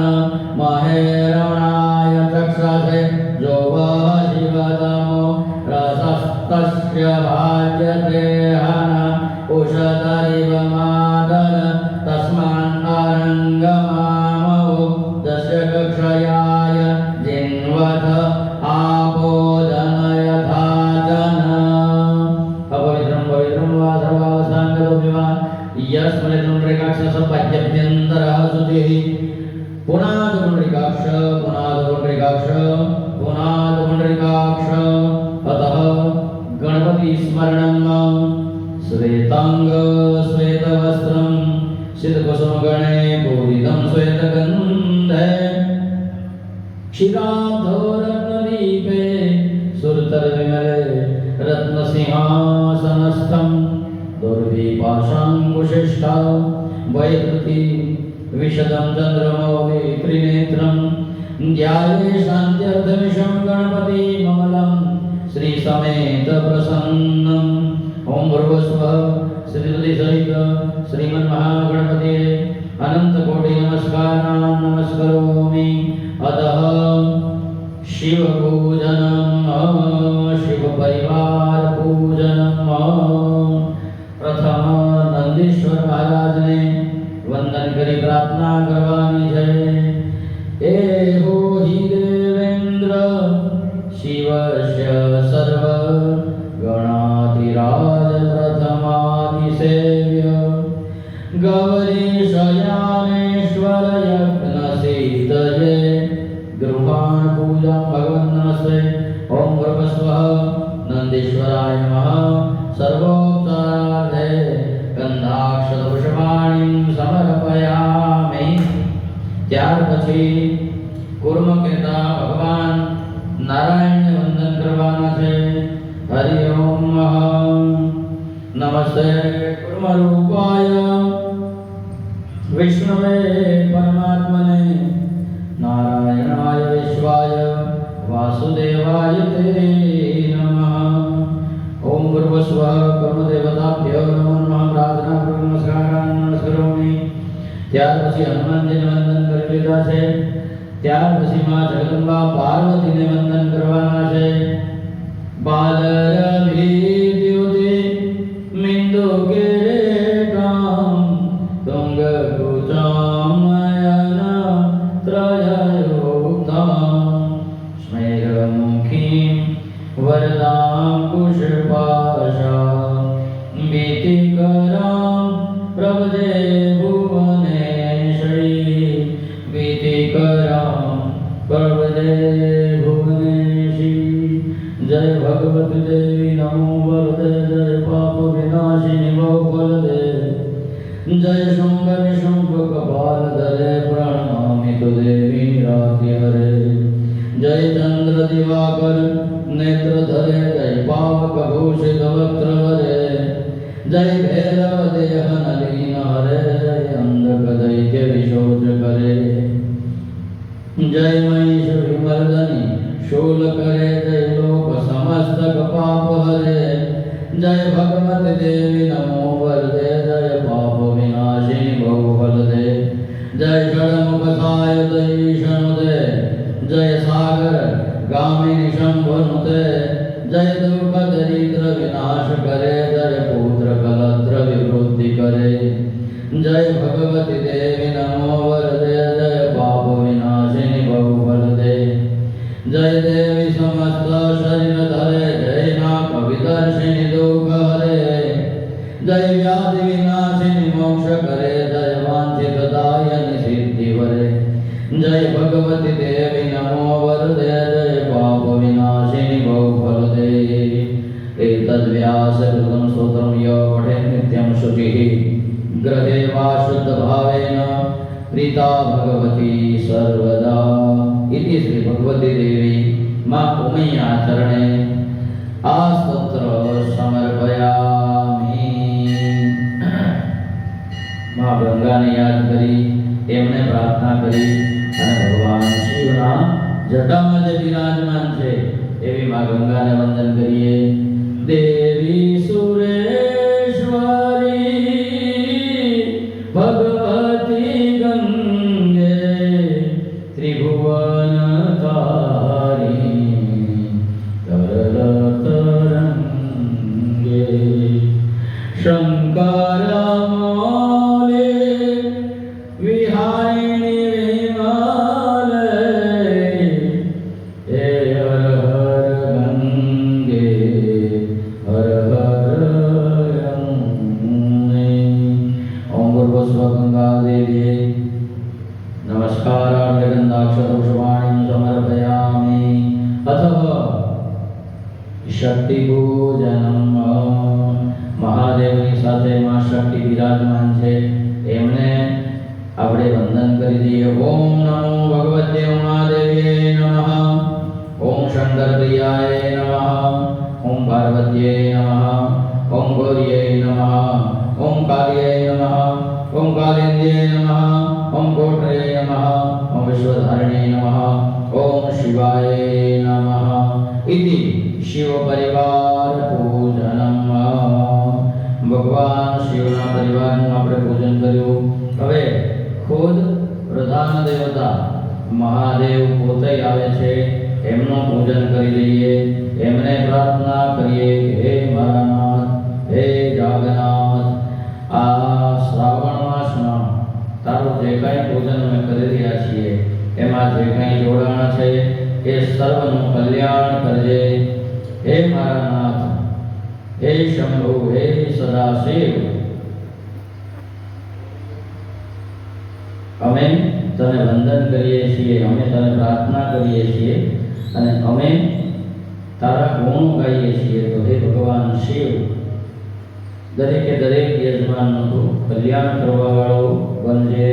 [SPEAKER 2] महेरमणाय चक्षसे जो वः शिवतमो रसस्तस्य भाज्यते हन उषतरिव मादन तस्मान् अरङ्गमामवो तस्य कक्षयाय जिन्वथ आपोदन यथा जन अपवित्रं पवित्रं वा सर्वावस्थाङ्गतोऽपि वा यस्मृतुण्ड्रिकाक्षसपद्यभ्यन्तरः शुचिः पुनादपुण्ड्रिकाक्ष पुनादपुण्ड्रिकाक्ष पुनादपुण्ड्रिकाक्ष अतः गणपति स्मरणं श्वेतांग श्वेतवस्त्रं सिद्धकुसुमगणे पूरितं श्वेतगन्धे क्षीराब्धो रत्नदीपो दीपे सुरतरविमले रत्नसिंहासनस्थं दुर्विपाशाङ्कुशिष्टा वैकृति विशदं चन्द्रमौलि त्रिनेत्रं ध्याये शान्त्यर्थमिषं गणपतिममलं श्रीसमेतप्रसन्नम् ओम भूर्भुवस्वः श्रीसहित श्रीमन्महागणपतये अनन्तकोटि नमस्कारान् नमस्करोमि। अतः शिवपूजनम् शिवपरिवारपूजनम्। प्रथम नंदीश्वर महाराजने वंदन करी प्रार्थना करवानी है। एहो हि देवेन्द्र शिवस्य सर्व गणाधिराज प्रथमाधिसेव्य गौरीशयानेश्वर यज्ञसीतये गृहाण पूजा भगवन् नमस्ते। ओम भूर्भुवस्वः नंदीश्वराय नमः। सर्वोपचारार्थे गंधाक्षतपुष्पाणिं समर्पयामि। ત્યાર પછી કુર્મ કહેતા ભગવાન નારાયણને વંદન કરવાના છે। હરિ ઓમ નમસ્તે કુર્મરૂપાય વિષ્ણવે પરમાત્મને નારાયણાય વિશ્વાય વાસુદેવાય તે નમઃ। ઓમ ભૂર્ભુવસ્વઃ કર્મદેવતાભ્યો નમો નમઃ। પ્રાર્થના પૂર્વક નમસ્કારાન નમસ્કરોમિ। ત્યાર પછી હનુમાનજીને વંદન કરી લીધા છે। ત્યાર પછી માં જગદંબા પાર્વતીને વંદન કરવાના છે। બાલરવિદ્યુતિ મિંદુકેટાં તુંગકુચામયન ત્રયયુક્તાં સ્મેરમુખીં વરદાં પુષ્પાશાં ભીતિકરાં પ્રભજે ભુવનેશ્વરી ભીતિકરાં પ્રભજે ભુવનેશ્વરી। जय भगवती देवी नमो वरदे जय पाप विनाशिनी बहुफलदे जय शुंभ निशुंभ कपाल धरे प्रणमामि तु देवी राति हरे। जय चंद्र दिवाकर नेत्र धरे जय पावक भूषित वक्त्र हरे जय भैरव देह नलीन हरे जय अंधक दैत्य विशोच करे जय महिष विमर्दनी शूल करे जय लोक समस्त पाप हरे जय भगवती देवी नमो वरदे जय पाप विनाशिनी बहुफल दे जय षडमुख सायुध ईशनुदे जय सागर गामिनी शंभुनुते जय दुख दरिद्र विनाश करे जय पुत्र कलत्र विवृद्धि करे जय भगवती देवी नमो वरदे जय पाप विनाशिनी बहुफल दे जय देवी समस्त शरीर धरे जय नाक विदर्शिनी दुख हरे जय व्याधि विनाशिनी मोक्ष करे जय वांछित दायिनी सिद्धि वरे जय भगवती देवी नमो वरदे जय पाप विनाशिनी बहुफल दे। एतद्व्यासकृतं स्तोत्रं यो पठेत् नित्यं शुचिः गृहे वा शुद्ध भावेन प्रीता भगवती सर्वदा। इति श्री भगवती देवी मां उमैया चरणे आ स्तोत्र समर्पयामि। मां गंगाने याद करी एमने प्रार्थना करी અને ભગવાન શિવના જટામાં જે વિરાજમાન છે એવી માं ગંગાને વંદન કરીએ। દેવી સુરેશ્વરી ભગવતી ગંગે त्रिभुवन तारी तरल तरंगे शंकर मौले विहारिणी विमले हे हर हर गंगे हर हर यमुने। ओम भूर्भुवस्वः गंगा देवी नमस्कारार्थ गन्धाक्षतपुष्पाणिं समर्पयामि। अतः शक्ति पूजनम। महादेवની સાથે માં શક્તિ વિરાજમાન છે એમને આપણે વંદન કરી દઈએ। ઓમ નમો ભગવતે ઉમાદેવીએ નમઃ। ઓમ શંકર શિવ પરિવાર પૂજનમ. ભગવાન શિવના પરિવારનું આપણે પૂજન કર્યું. હવે ખુદ પ્રધાન દેવતા મહાદેવ પોતે આવે છે, એમનું પૂજન કરી લઈએ. એમને પ્રાર્થના કરીએ કે હે મારા નાથ, હે જાગનાથ, આ શ્રાવણ માસમાં તારું જે કાંઈ પૂજન અમે કરી રહ્યા છીએ એમાં જે કાંઈ જોડાણ છે એ સર્વનું કલ્યાણ કરજે. હે મારા નાથ, હે શંભુ, હે સદાશિવ, અમે તને વંદન કરીએ છીએ, અમે તને પ્રાર્થના કરીએ છીએ અને અમે તારા ગુણ ગાઈએ છીએ. તો હે ભગવાન શિવ, દરેકે દરેક યજમાનનું કલ્યાણ કરવાવાળો બનજે.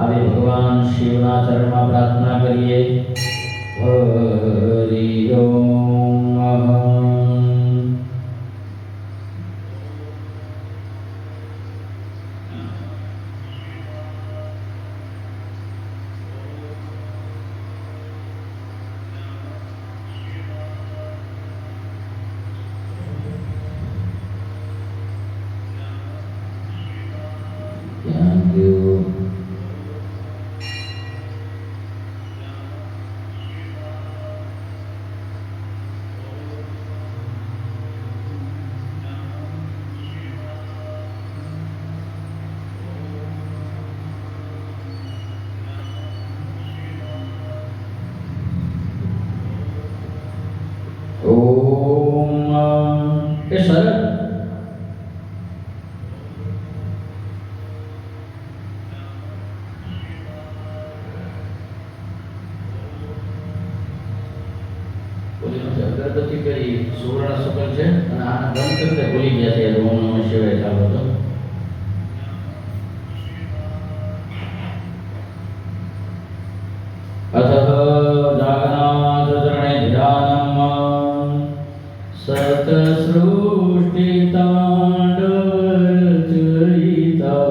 [SPEAKER 2] આવી ભગવાન શિવના ચરણમાં પ્રાર્થના કરીએ. હરિ ઓમ. Thank you. ઓમ. એ સરળ. અગરબત્તી કરી સુવર્ણ શુકલ છે અને આના બંધ કરતે ભૂલી ગયા છે. ઓમ નમઃ શિવાય ચાલો તો. અથ જાગનાથ ચરણે ધ્યાનમ સત સૃષ્ટિ તાંડવ રચયિતા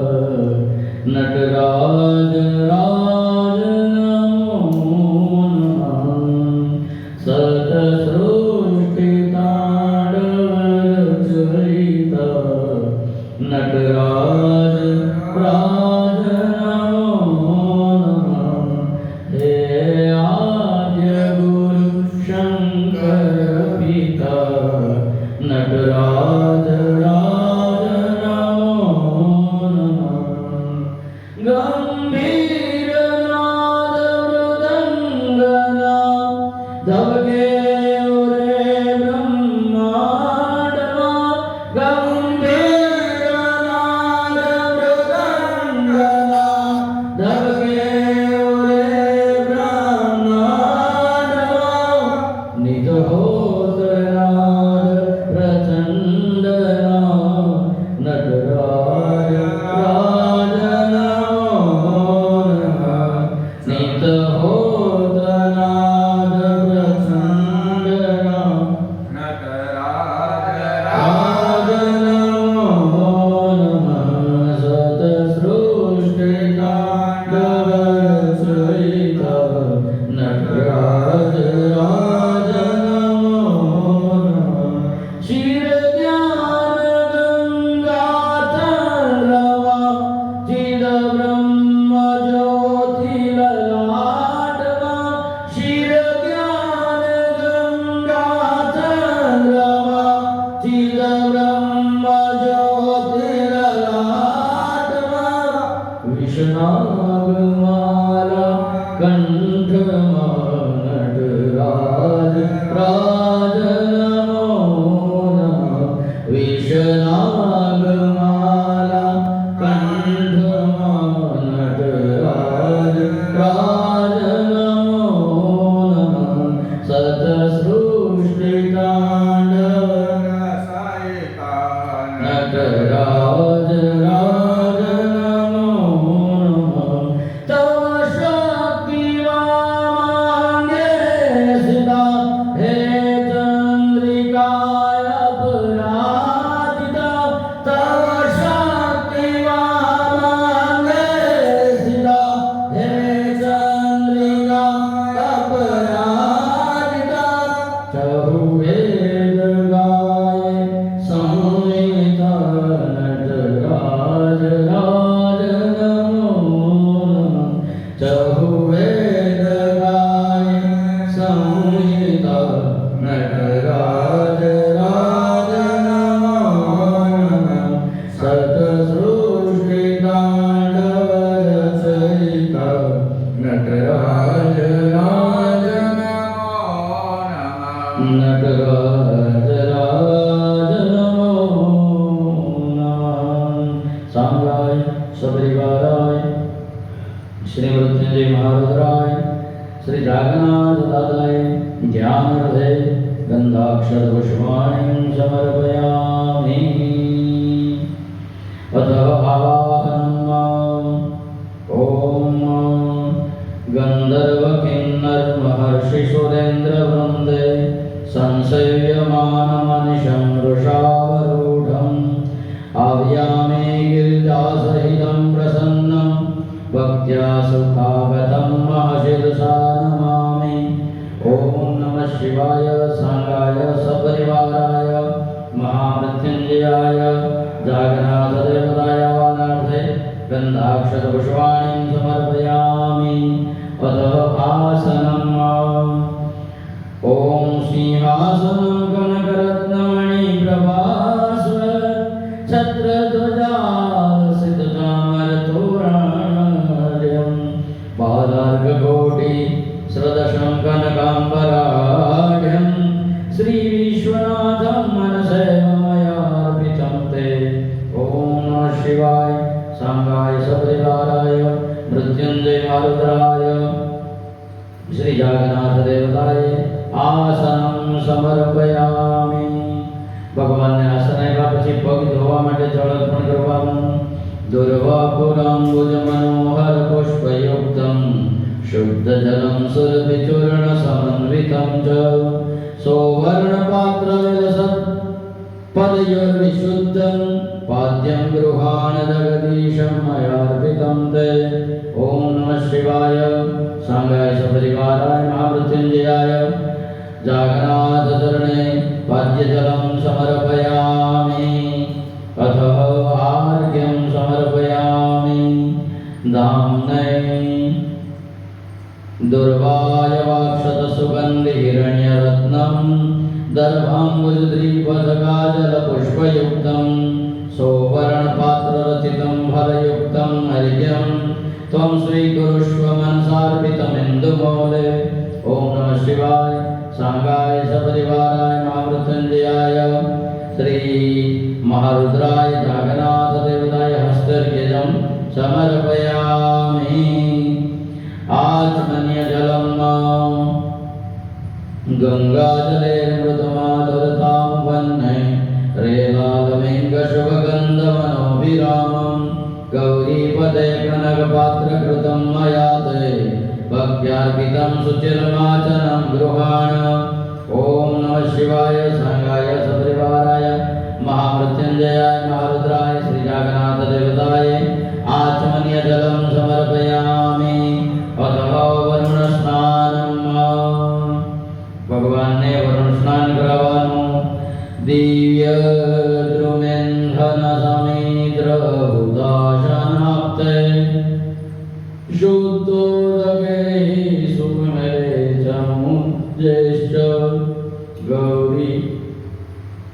[SPEAKER 2] નટરાજ રાજ નમો નમઃ. સત સૃષ્ટિ તાંડવ રચયિતા નટરાજ રાજ નમો નમઃ. હે આદ્ય ગુરુ શંકર પિતા નટરાજ રાજ નમો નમઃ. ગંભીર નાદ મૃદંગના ધબકે રે બ્રહ્માંડમાં. ગંભીર નાદ મૃદંગના ધબકે રે બ્રહ્માંડમાં. નિતહોતરાદ પ્રચંડના નટરાજ રાજ નમો નમઃ. નિતહોતરાદ પ્રચંડના રાજ નમો નમઃ. સત સૃષ્ટિ તાંડવ રચયિતા નટરાજ રાજ નમો નમઃ. શિર જ્ઞાન ગંગા ચંદ્રમા ચિદ બ્રહ્મ જ્યોતિ લલાટમાં. શિર જ્ઞાન ગંગા ચંદ્રમા ચિદ બ્રહ્મ જ્યોતિ લલાટમાં. વિષ્ણાગમાલા કંઠમાં નટરાજ રાજ નમો નમઃ. વિષ્ણાગમાલા કંઠમાં નટરાજ રાજ નમો નમઃ. સત સૃષ્ટિ તાંડવ નટરાજ રાજ નમો નમઃ. તવ શક્તિમાં માંગે સિતા હે श्री जागन्नाथ दादाय ध्यानार्थे गंधाक्षर पुष्पाणि समर्पयामि। अथ आवाहनम् ओम गंधर्व किन्नर महर्षि सुरेंद्र वृंदे संसेव्यमानमनिशं वृषावरूढम् आव्यामे गिरिजासहितं प्रसन्नं भक्त्या सुखागतं महर्षिर्षा नमामि। ओम नमः शिवाय सांगाय सपरिवाराय महामृत्युंजयाय जागन्नाथ देवताय वाहनार्थे गंधाक्षत पुष्पाणि समर्पयामि। अथ आसनम् ओम सिंहासनं कनकरत्नमणि प्रभास्वर छत्रध्वजासितचामरतोरणम् बालार्ककोटि श्रदशं कनकाम्बराढ्यं श्रीविश्वनाथं मनसैव मयार्पितं ते। ओम नमः शिवाय सांगाय सपरिवाराय मृत्युंजय मारुद्राय श्री जागन्नाथ देवताय आसनं समर्पयामि। भगवान ने आसन आप्या पछी पग धोवा माटे जल अर्पण करवानुं। दुर्वापुराम्बुज मनोहर पुष्पयुक्तं शुद्ध जलं सुरभिचूर्ण समन्वितं च सौवर्णपात्रविलसत् पदयोर्विशुद्धं पाद्यं गृहाण जगदीशं मयार्पितं ते। ओम नमः शिवाय सांगाय सपरिवाराय महामृत्युंजयाय जागन्नाथ चरणे पाद्यजलं समर्पयामि। अथ आर्घ्यं समर्पयामि। दाम्नै दुर्वायवाक्षत सुगन्धि हिरण्यरत्नं दर्भाम्बुजद्रिपदकाजलपुष्पयुक्तं सौवर्णपात्ररचितं फलयुक्तं अर्घ्यं त्वं स्वीकुरुष्व मनसार्पितमिन्दुमौले। ओम नमः शिवाय सांगाय सपरिवाराय महामृत्युंजयाय श्री महारुद्राय जागन्नाथ देवताय हस्तर्घ्यं समर्पयामि। आचमन्यजलं गंगाजलेर्मृतमाधुरतां वह्नै रेलालमेङ्गशुभगन्धमनोभिरामं गौरीपदे कनकपात्रकृतं मया ते भक्त्यार्पितं सुचिरमाचनं गृहाण। ओम नमः शिवाय सांगाय सपरिवाराय महामृत्युंजयाय महारुद्राय श्री जागन्नाथ देवताय आचमन्यजलं समर्पयामि। अथ वरुण स्नानम् भगवान ने वरुण स्नान करावવાનું। दिव्य द्रुमेन्धन समिद्र हुदाशनाप्ते शुद्धोदके सुमेरे चमुज्जेश्च गौरी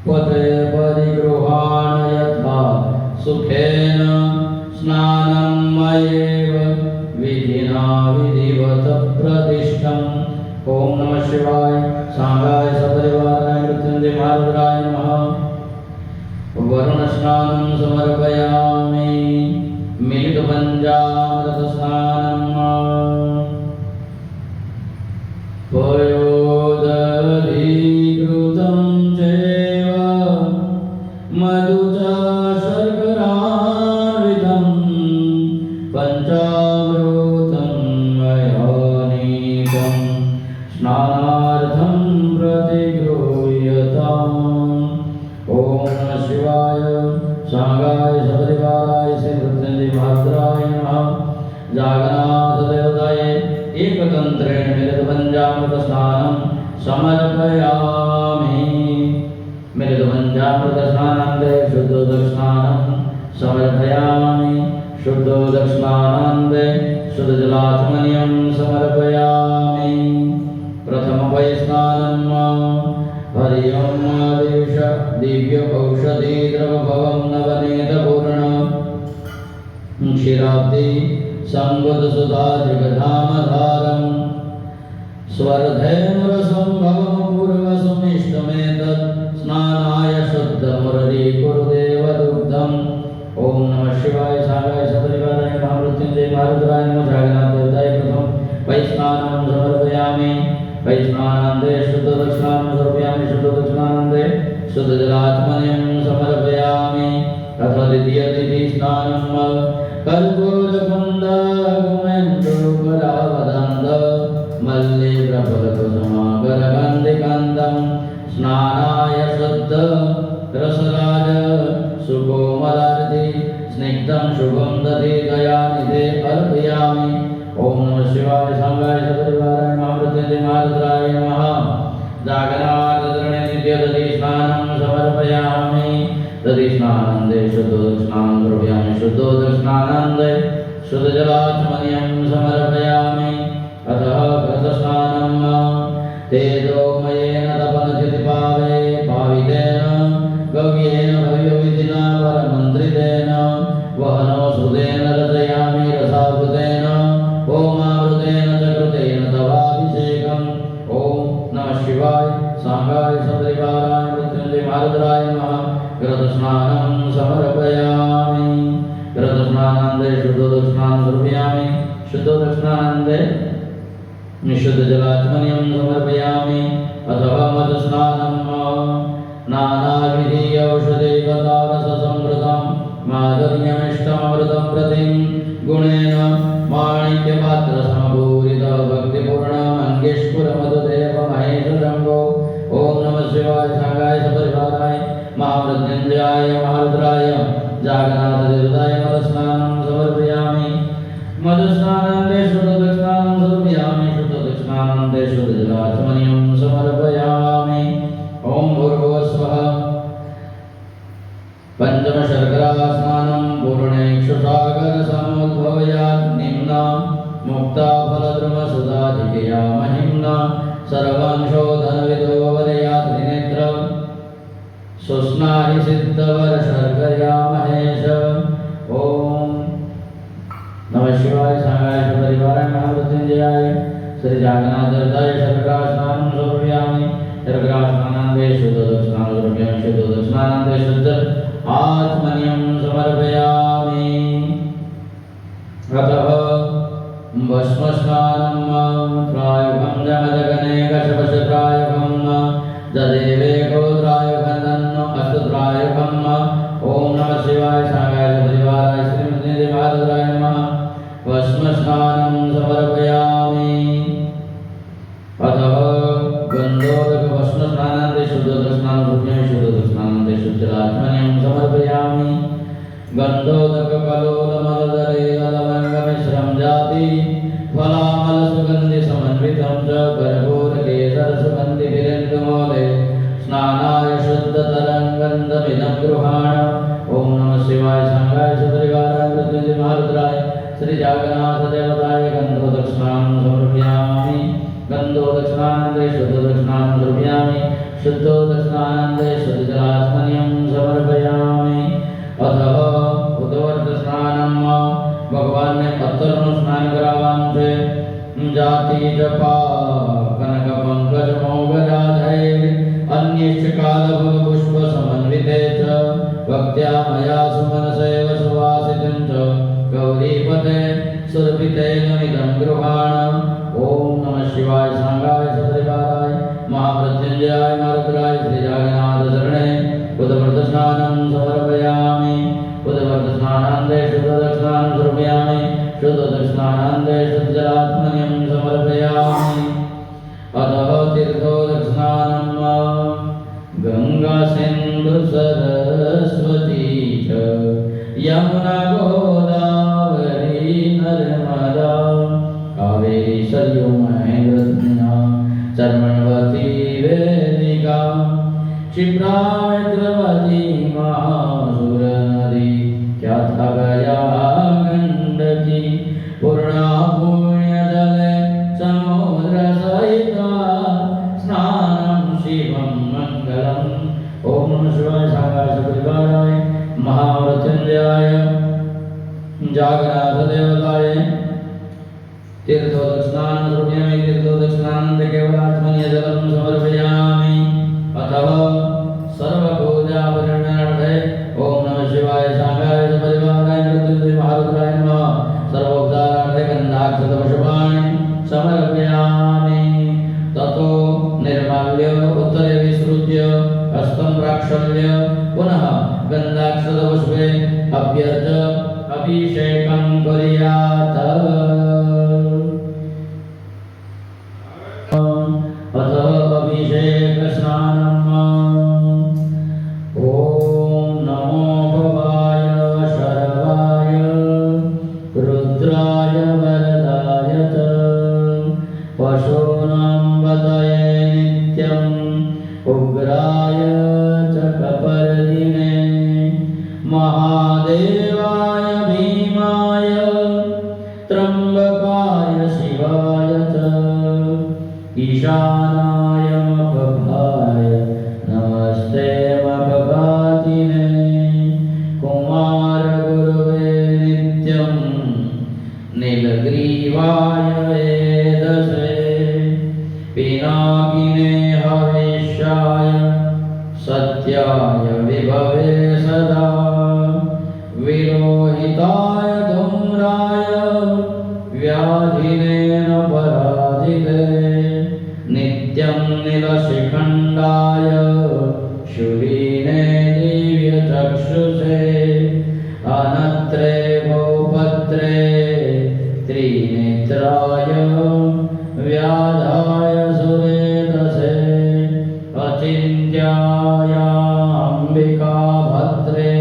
[SPEAKER 2] पते परिगृहाण यथा सुखेन स्नानं मयेव विधिना विधिवत प्रतिष्ठम्। ओम नमः शिवाय सांगाय सपरिवाराय मृत्युंजय मारुद्राय नमः। वरुण स्नानं समर्पयामि। मिलितपञ्चामृत स्नानम् पयोदधीकृतं चैव मधुचा शर्करान्वितं पञ्चामृतं मयानीतं स्नानार्थं प्रतिगृह्यताम्। ओम नमः शिवाय सांगाय सपरिवाराय श्री मृत्युंजय महारुद्राय नमः। जागन्नाथ देवताय एकतंत्रेण मिलितपञ्चामृत स्नानं समर्पयामि। मिलितपञ्चामृत स्नानान्ते शुद्धोदक स्नानं समर्पयामि। शुद्धोदक स्नानान्ते शुद्धजलाचमनीयं समर्पयामि। प्रथमवै स्नानं हरि ओम दिव्य औषधि द्रवभवं नवनीतपूर्ण क्षीराब्धि संबुधसुधा जगधामधारं स्वर्धेनुरसंभवं पूर्वसुमिष्टमेतत् स्नानाय शुद्धमुररी कुरुदेवदुग्धम्। ओम नमः शिवाय सांगाय सपरिवाराय महामृत्युंजय मारुद्राय नमः। जागन्नाथ देवताय प्रथम वै स्नानं समर्पयामि। समर्पयामि वैष्णानन्दे शुद्ध दक्षिणानं समर्पयामि शुद्ध दक्षिणानन्दे शुद्ध जलात्मन्यं समर्पयामि अथ द्वितीयतिथि स्नानं कर्पूरकुन्दकुमेन्दुपरावदन्त मल्लिप्रफलकुसुमाकरगन्धिकन्दं स्नानाय शुद्ध रसराज सुकोमलार्ति स्निग्धं शुभं दधि दयानिधे अर्पयामि ओम नमः शिवाय सांगाय सपरिवाराय महामृत्युंजय महारुद्राय नमः जागनाथधरणे नित्यदधि स्नानं समर्पयामि दधि स्नानन्दे शुद्धोदकस्नानं समर्पयामि शुद्धोदकस्नानन्दे शुद्धजलाचमनीयं समर्पयामि अतः कृतस्नानं तेजोमयेन तपनचितिपावे पावितेन गव्येन भव्यविधिना परमन्त्रितेन वहनो श्रुतेन रचयामि रसावृतेन ओमावृतेन च कृतेन तवाभिषेकम् ओम नमः शिवाय सांगाय सपरिवाराय मृत्युंजय महारुद्राय नमः घृतस्नानं समर्पयामि घृतस्नानन्दे शुद्धोदकस्नानं समर्पयामि शुद्धोदकस्नानन्दे निःशुद्धजलात्मन्यं समर्पयामि अतः मधुस्नानं नानाविधि औषधैकतारसंवृतं माधुर्यमिष्टममृतं प्रतिं गुणेन माणिक्यपात्रसमपूरित भक्तिपूर्णमङ्गेश्वरमधुदेव महेशशम्भो ॐ नमः शिवाय सांगाय सपरिवाराय महामृत्युंजयाय महारुद्राय जागनाथदेवताय मधुस्नानं समर्पयामि मधुस्नानन्दे शुद्धदक्षिणानं समर्पयामि शुद्धदक्षिणानन्दे शुद्धजलाचमनीयं समर्पयामि ॐ भूर्भुवस्वः पंचमशर्करास्नानं पूर्णेक्षुसागरसमुद्भवयात् निम्ना मुक्ताफलद्रुमसुधाधिकया महिम्ना सर्वांशोधनविदो वरयात् त्रिनेत्रं सुस्नाहि सिद्धवरशर्कया महेश ॐ नमः शिवाय सांगाय सपरिवाराय महामृत्युंजयाय श्री जागन्नाथदेवताय शर्करास्नानं समर्पयामि शर्करास्नानन्दे शुद्धोदकस्नानं समर्पयामि शुद्धोदकस्नानन्दे शुद्ध आत्मन्यं समर्पयामि अतः भस्मस्नानं प्रायुगं जमदगनेकशपशत्रायुगं जदेवेकोत्रायुगं अष्टत्रायुगं ओम नमः शिवाय सांगाय सपरिवाराय श्रीमते महारुद्राय नमः भस्मस्नानं समर्पयामि अतः गन्धोदक भस्मस्नानन्दे शुद्धोदकस्नानं समर्पयामि शुद्धोदकस्नानन्दे शुद्धजलात्मन्यं समर्पयामि गन्धोदककलोलमलदरे लवङ्गमिश्रं जाति फलामलसुगन्धिसमन्वितं च कर्पूरकेसरसुगन्धिभिरेन्दुमोदे स्नानाय शुद्धतरङ्गन्धमिदं गृहाण ओम नमः शिवाय सांगाय सपरिवाराय मृत्युंजय महारुद्राय श्री जागन्नाथदेवताय गन्धोदकस्नानं समर्पयामि गन्धोदकस्नानन्दे शुद्धोदकस्नानं समर्पयामि शुद्धोदकस्नानन्दे शुद्धजलात्मन्यं समर्पयामि अतः उद्वर्तस्नानं भगवान ने पत्थरનું સ્નાન કરાવવાનું છે જાતિ જપા કનક પંકજ મોગરાધૈ અન્યશ્ચ કાલભવ પુષ્પ સમન્વિતે ચ ભક્ત્યા મયા સુમનસૈવ સુવાસિतं च गौरीपते सुरभितेनमिदं गृहाण ओम नमः शिवाय सांगाय सपरिवाराय महामृत्युंजयाय महारुद्राय श्री जागन्नाथशरणे बुधवर्तस्नानं समर्पयामि बुधवर्तस्नानन्दे शुद्धोदकस्नानं समर्पयामि शुद्धोदकस्नानन्दे शुद्धजलात्मन्यं समर्पयामि अतः तीर्थोदकस्नानं गंगा सिन्धु सरस्वती च यमुना गोदावरी नर्मदा कावेरी सरयू महेन्द्रधुना चर्मण्वती वेदिका क्षिप्रा मित्रवती महासुरनदी ख्यातगया गण्डकी पूर्णा पुण्यजले समुद्रसहिता स्नानं शिवं मङ्गलम् ओम नमः शिवाय सांगाय सपरिवाराय महामृत्युंजयाय जागन्नाथदेवताय तीर्थोदकस्नानं समर्पयामि तीर्थोदकस्नानन्दे केवलात्मन्यजलं समर्पयामि अतः सर्वपूजापरिणार्थे ओम नमः शिवाय सांगाय सपरिवाराय मृत्युंजय महारुद्राय नमः सर्वोपचारार्थे गन्धाक्षतपुष्पाणि समर्पयामि पशूनां पतये नित्यम् उग्राय च कपर्दिने महादेवाय भीमाय त्र्यम्बकाय शिवाय च ईशानाय मकभाय नमस्ते मकभातिने कुमारगुरुवे नित्यं नीलग्रीवाय वेदसे पिनाकिने हविष्याय सत्याय विभवे सदा विरोहिताय धूम्राय व्याधिने न पराजिते नित्यं नीलशिखण्डाय शूलिने दिव्यचक्षुषे अनत्रे गोपत्रे त्रिनेत्राय व्याधाय सुरेतसे अचिन्त्यायाम्बिका भद्रे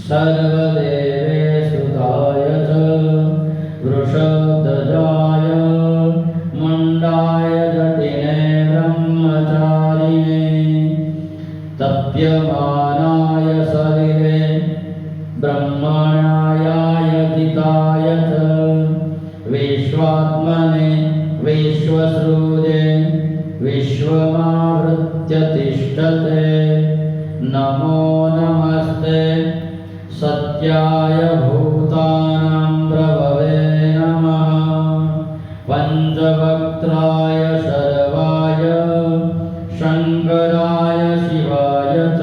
[SPEAKER 2] सर्वदेवे सुताय च वृषध्वजाय मुण्डाय जटिने ब्रह्मचारिणे तप्यमानाय सलिले ब्रह्मण्याय दिताय च विश्वात्मने विश्वसृजे विश्वमावृत्य तिष्ठते नमो नमस्ते सत्याय भूतानां प्रभवे नमः पंचवक्त्राय शर्वाय शंकराय शिवाय च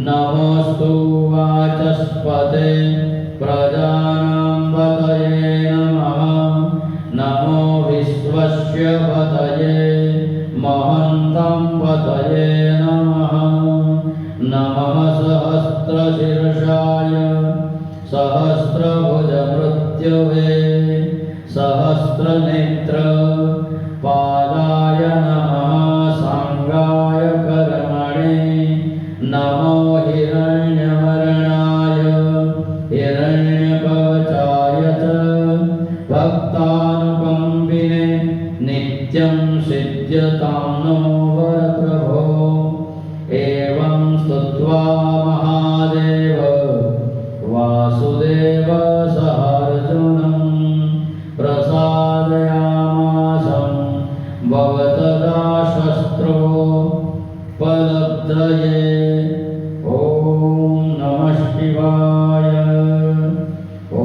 [SPEAKER 2] नमोस्तु वाचस्पते प्रजानां पतये नमः नमो विश्वस्य पतये महन्तं पतये नमः नमः सहस्रशीर्षाय सहस्रभुजमृत्युवे सहस्रनेत्र पादाय नमः सांगाय कर्मणे नमो हिरण्यवर्णाय हिरण्यकवचाय च भक्तानुकम्पिने नित्यं सिद्ध्यतां नो वरप्रभो एवं स्तुत्वा महादेव वासुदेव सहर्जुनं प्रसादयामासं भवतदाशस्त्रोपलब्धये ॐ नमः शिवाय ॐ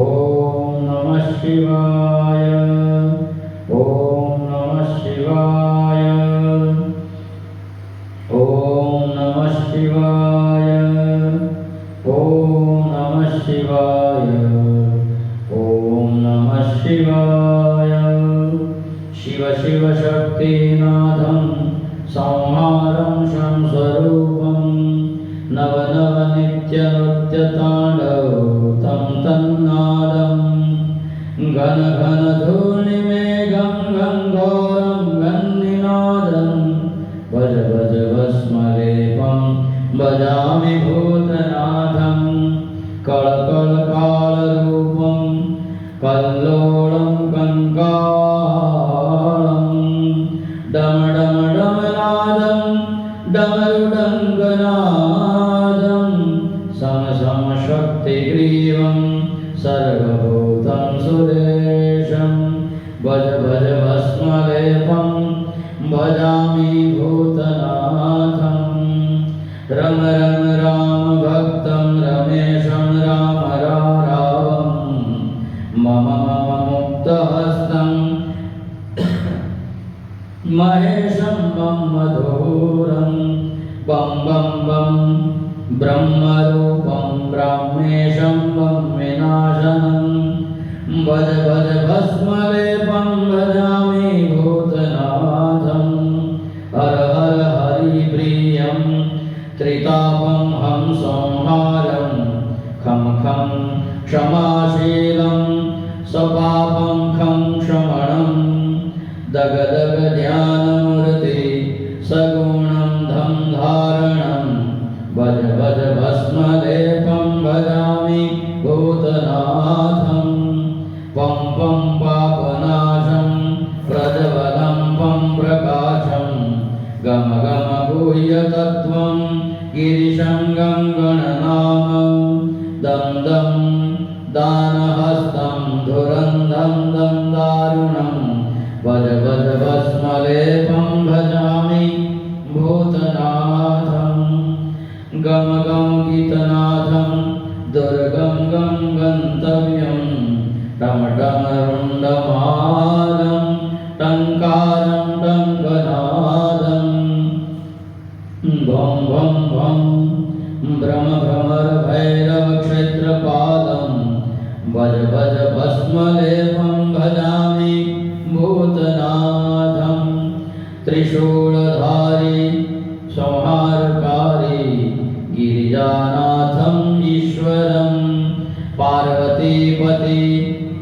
[SPEAKER 2] नमः शिवाय ॐ नमः शिवाय ॐ नमः शिवाय ॐ नमः शिवाय ॐ नमः शिवाय शिव शिव शक्तिनाथं संहारं शंस्वरूपं नव नव नित्यनृत्यताण्डवं तन्नादं घन घन धूलिमेघं घोरं गन्निनादं भज भज भस्मलेपं भजामि भूतनाथं कळकळकालरूपं कल्लोलं कङ्कालं डम डम डमनादं डमरुडङ्गनादं सम सम शक्तिग्रीवं सर्वभूतं सुरेशं भज भज भस्मलेपं भजामि भूतनाथं रम रम राम भक्तं रमेशं राम रारावं मम मम मुक्तहस्तं महेशं मम मधुरं बं बं बं ब्रह्मरूपं ब्रह्मेशं बं विनाशनं भज भज भस्मलेपं भजामि भूतनाथं हर हर हरिप्रियं त्रितापं हं संहारं खं खं क्षमाशीलं सपापं खं क्षमणं दग दग ध्यानमूर्ति सगुणं धं धारणं भज भज भस्मलेपं भजामि भूतनाथं पं पं पापनाशं भज भज भस्मलेपं भजामि भूतनाथं गम गम गीतनाथं दुर्गं गं गन्तव्यं टम टम रुण्डमालं टङ्कारं टङ्कनादं भं भं भं भ्रम भ्रमर भैरव क्षेत्रपालं भज भज भस्मलेपं भजामि भूतनाथं त्रिशूलधारी संहारकारी गिरिजानाथं ईश्वरं पार्वतीपति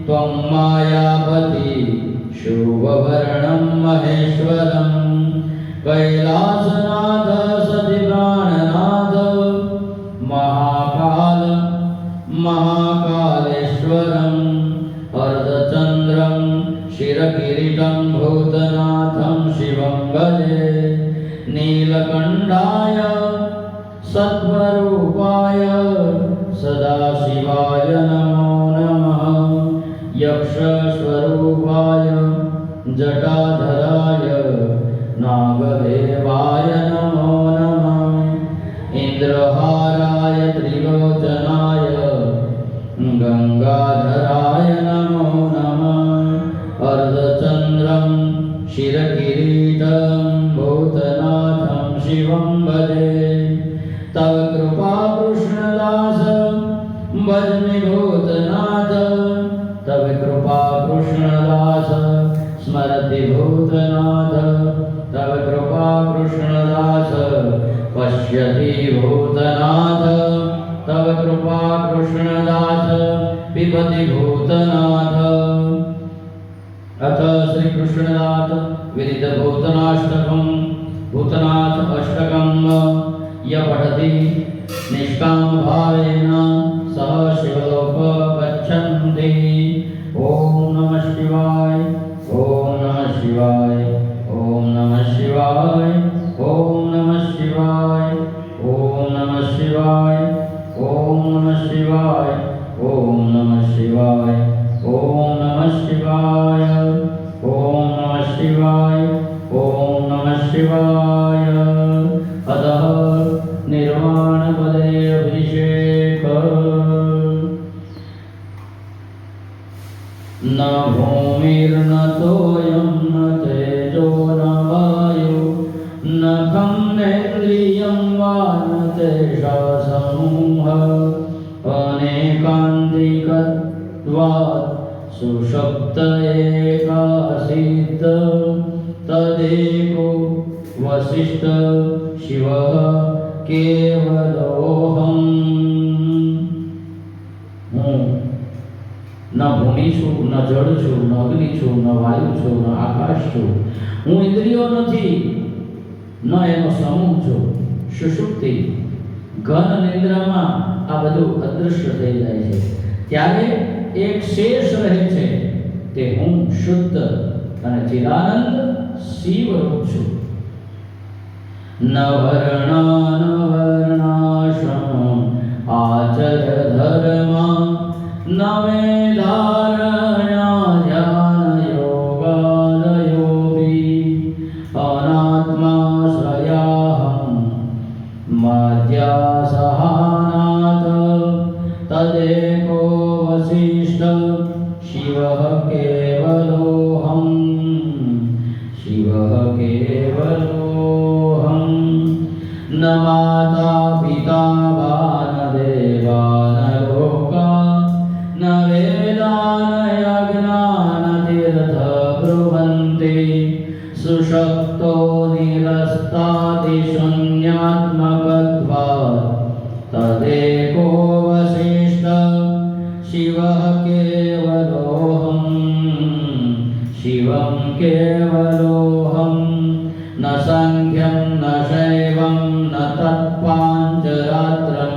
[SPEAKER 2] त्वं मायापति शुभवर्णं महेश्वरं कैलासनाथ सतिप्राणनाथ महाकाल महाकालेश्वरं अर्धचन्द्रं शिरकिरीटं भूतनाथं शिवं भजे नीलकण्ठाय सत्वरूपाय सदाशिवाय नमो नमः यक्षस्वरूपाय जटाधराय नागदेवाय नमो नमः इन्द्रहाराय त्रिलोचनाय गंगाधराय नमो नमः अर्धचन्द्रं शिरकिरीटं भूतनाथं शिवं भजे तव कृपा कृष्णदास भजमि भूतनाथ तव कृपा कृष्णदास स्मरति भूतनाथ तव कृपा कृष्णदास पश्यति भूतनाथ तव कृपा कृष्णदास पिबति भूतनाथ अथ श्री कृष्णनाथ विदित भूतनाष्टकं भूतनाथ अष्टकं य पठति निष्काम भावेन सह शिवलोक गच्छन्ति। ओम नमः शिवाय ओम नमः शिवाय ओम नमः शिवाय ओम नमः शिवाय ओम नमः शिवाय ओम नमः शिवाय ओम नमः शिवाय ओम नमः शिवाय ओम नमः शिवाय ओम नमः शिवाय। अतः निर्वाण पदे अभिषेक न भूमिर्न तोयं न तेजो न वायु न खं नेन्द्रियं वा न तेषा समूहः अनेकान्तिकत्वात् सुषुप्त एकासीत् तदेको वसिष्ठ शिवः केवलोऽहम्। હું ન ભૂમિ છું ન જળ છું ન અગ્નિ છું ન વાયુ છું ન આકાશ છું હું ઇન્દ્રિયો નથી ન એનો સમૂહ છું સુષુપ્તિ ઘન નિદ્રામાં આ બધું અદૃશ્ય થઈ જાય છે ત્યારે એક શેષ રહે છે તે હું શુદ્ધ અને ચિદાનંદ શિવ રૂપ છું। न वर्णा न वर्णाश्रम आचर धर्म न वेदारण्या ध्यान योगादयोऽपि अनात्माश्रयाहं मध्यासहानाथ तदेको वसिष्ठ शिवः केवलोऽहम् शिवः केवलोऽहम्। न माता पिता वा न देवा न लोका न वेदा न यज्ञा न तीर्थ ब्रुवन्ति सुषुप्तो निरस्तादिशून्यात्मकत्वात् तदेको वसिष्ठ शिवः केवलोऽहम् शिवं केवलोऽहम्। न संख्यं न शैवं न तत्पाञ्चरात्रं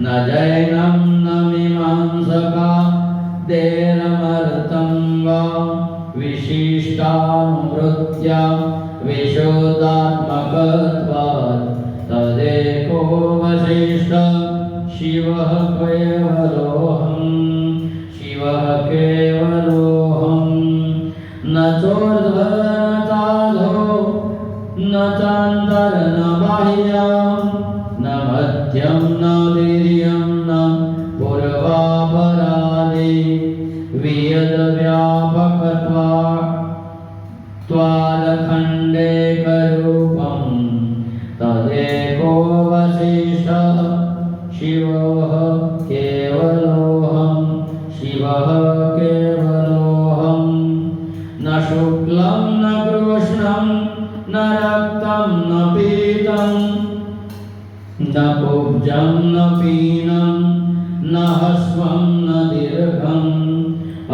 [SPEAKER 2] न जैनं न मीमांसका देरमर्तं वा विशिष्टानुवृत्त्या विशुद्धात्मकत्वात् तदेको वसिष्ठ शिवः केवलोऽहम् शिवः केवलोऽहम्। न चोर्ध्व न चाधो न चान्तर न बाह्यं न मध्यं न वीर्यं न पूर्वापरादि वियद्व्यापकत्वादखण्डेकरूपं तदेको वसिष्ठः शिवः केवलोऽहं शिवः केवलोऽहं न शुक्लं न कृष्णं न रक्तं न पीतं न कुब्जं न पीनं न ह्रस्वं न दीर्घम्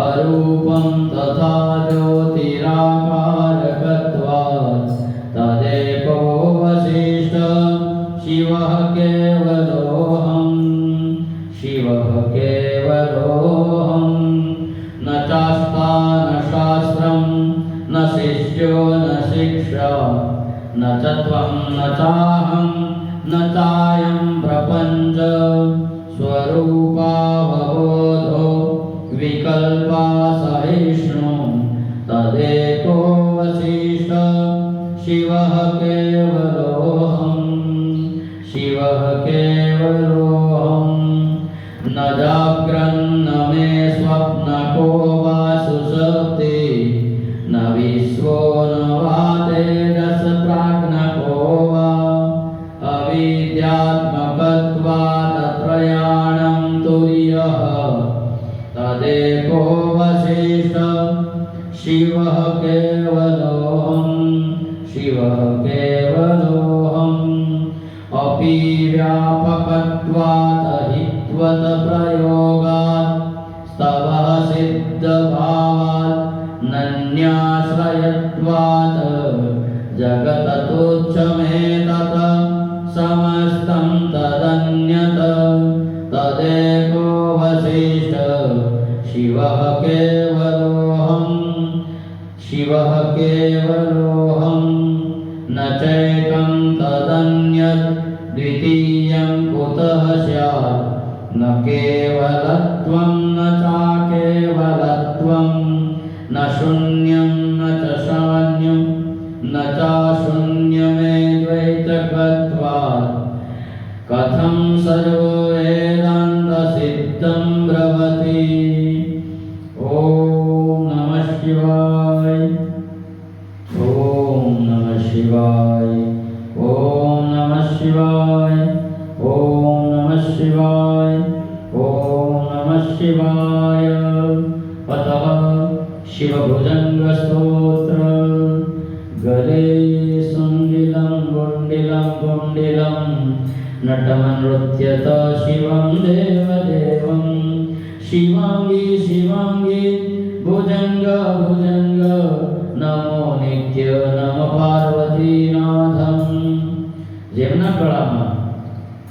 [SPEAKER 2] अरूपं तथा ज्योतिराकारकत्वात् तदेको वसिष्ठः शिवः केवलोऽहं शिवः केवलोऽहं न चास्ता न शास्त्रं न शिष्यो न शिक्षा न च त्वं न चाहं न चायं प्रपञ्च स्वरूपावबोधो विकल्पा सहिष्णु तदेको वसिष्ठः शिवः केवलोऽहं शिवः केवलोऽहं न जाग्रन्न मे स्वप्नको वा सुषुप्ति न विश्वो न वा तेजसप्राज्ञको वा अविद्यात्मकत्वादत्रयाणं तुर्यः तदेको वसिष्ठः शिवः केवलोऽहं शिवः केवलोऽहम् अपि व्यापकत्वात् हित्वतप्रयोगात् स्तवः सिद्धभावात् नन्याश्रयत्वात् जगततुच्छमेतत् समस्तं तदन्यत् तदेको वसिष्ठः शिवः केवलोऽहं शिवः केवलोऽहं न चैकं तदन्यत् द्वितीयं कुतः स्यात् न केवलत्वं न चाकेवलत्वं न शून्यं न च शून्यं न चाशून्यमेद्वैतकत्वात् कथं सर्ववेदान्तसिद्धं ब्रवति ॐ नमः शिवाय ॐ नमः शिवाय ॐ नमः शिवाय ॐ नमः शिवाय ॐ नमः शिवाय अतः शिवभुजङ्गस्तोत्र गले सुण्डिलं गुण्डिलं गुण्डिलं नटमनृत्यत शिवं देवदेवं शिवाङ्गी शिवाङ्गी भुजङ्ग भुजङ्ग नमो नित्य नम पार्वतीनाथं જેમના ગળામાં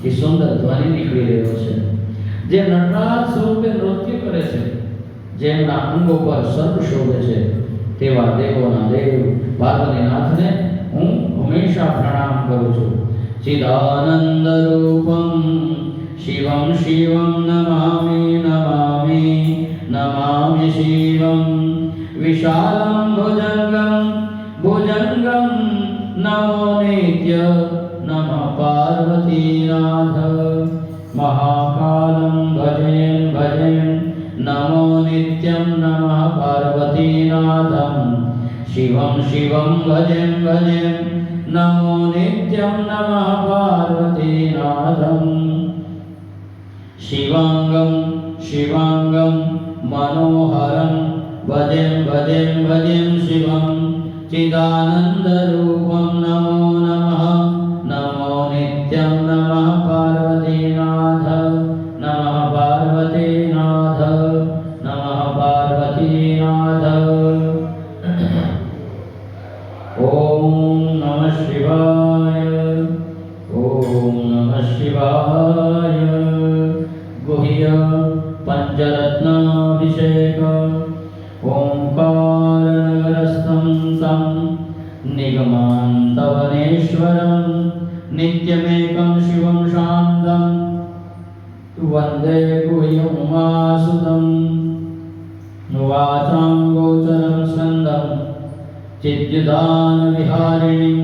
[SPEAKER 2] એ સુંદર ધ્વનિ નીકળી રહ્યો છે જે નટરાજ સ્વરૂપે નૃત્ય કરે છે જેમના અંગો પર સર્પ શોભે છે તેવા દેવોના દેવ પાર્વતીનાથને હું હંમેશા પ્રણામ કરું છું चिदानंद रूपम शिवं शिवं नमामि नमामि नमामि शिवं विशालं भुजंगं भुजंगं नमो नित्य नमः पार्वतीनाथ महाकालं भजेन भजेन नमो नित्यं नमः पार्वतीनाथं शिवं शिवं भजेन भजेन नमो नित्यं नमः पार्वतीनाथं शिवांगं शिवांगं मनोहरं भजें भजें भजें शिवं चिदानन्दरूपं नमो नमः नमो नित्यं नमः पार्वतीनाथ नमः पार्वतीनाथ नमः पार्वतीनाथ ॐ नमः शिवाय ॐ नमः शिवाय गुह्य पंचरत्नाभिषेक ओंकारनगरस्थं तं निगमान्तवनेश्वरं नित्यमेकं शिवं शान्तं वन्दे गुह्यमुमासुतं वाचां गोचरं स्कन्दं चिद्युदानविहारिणीं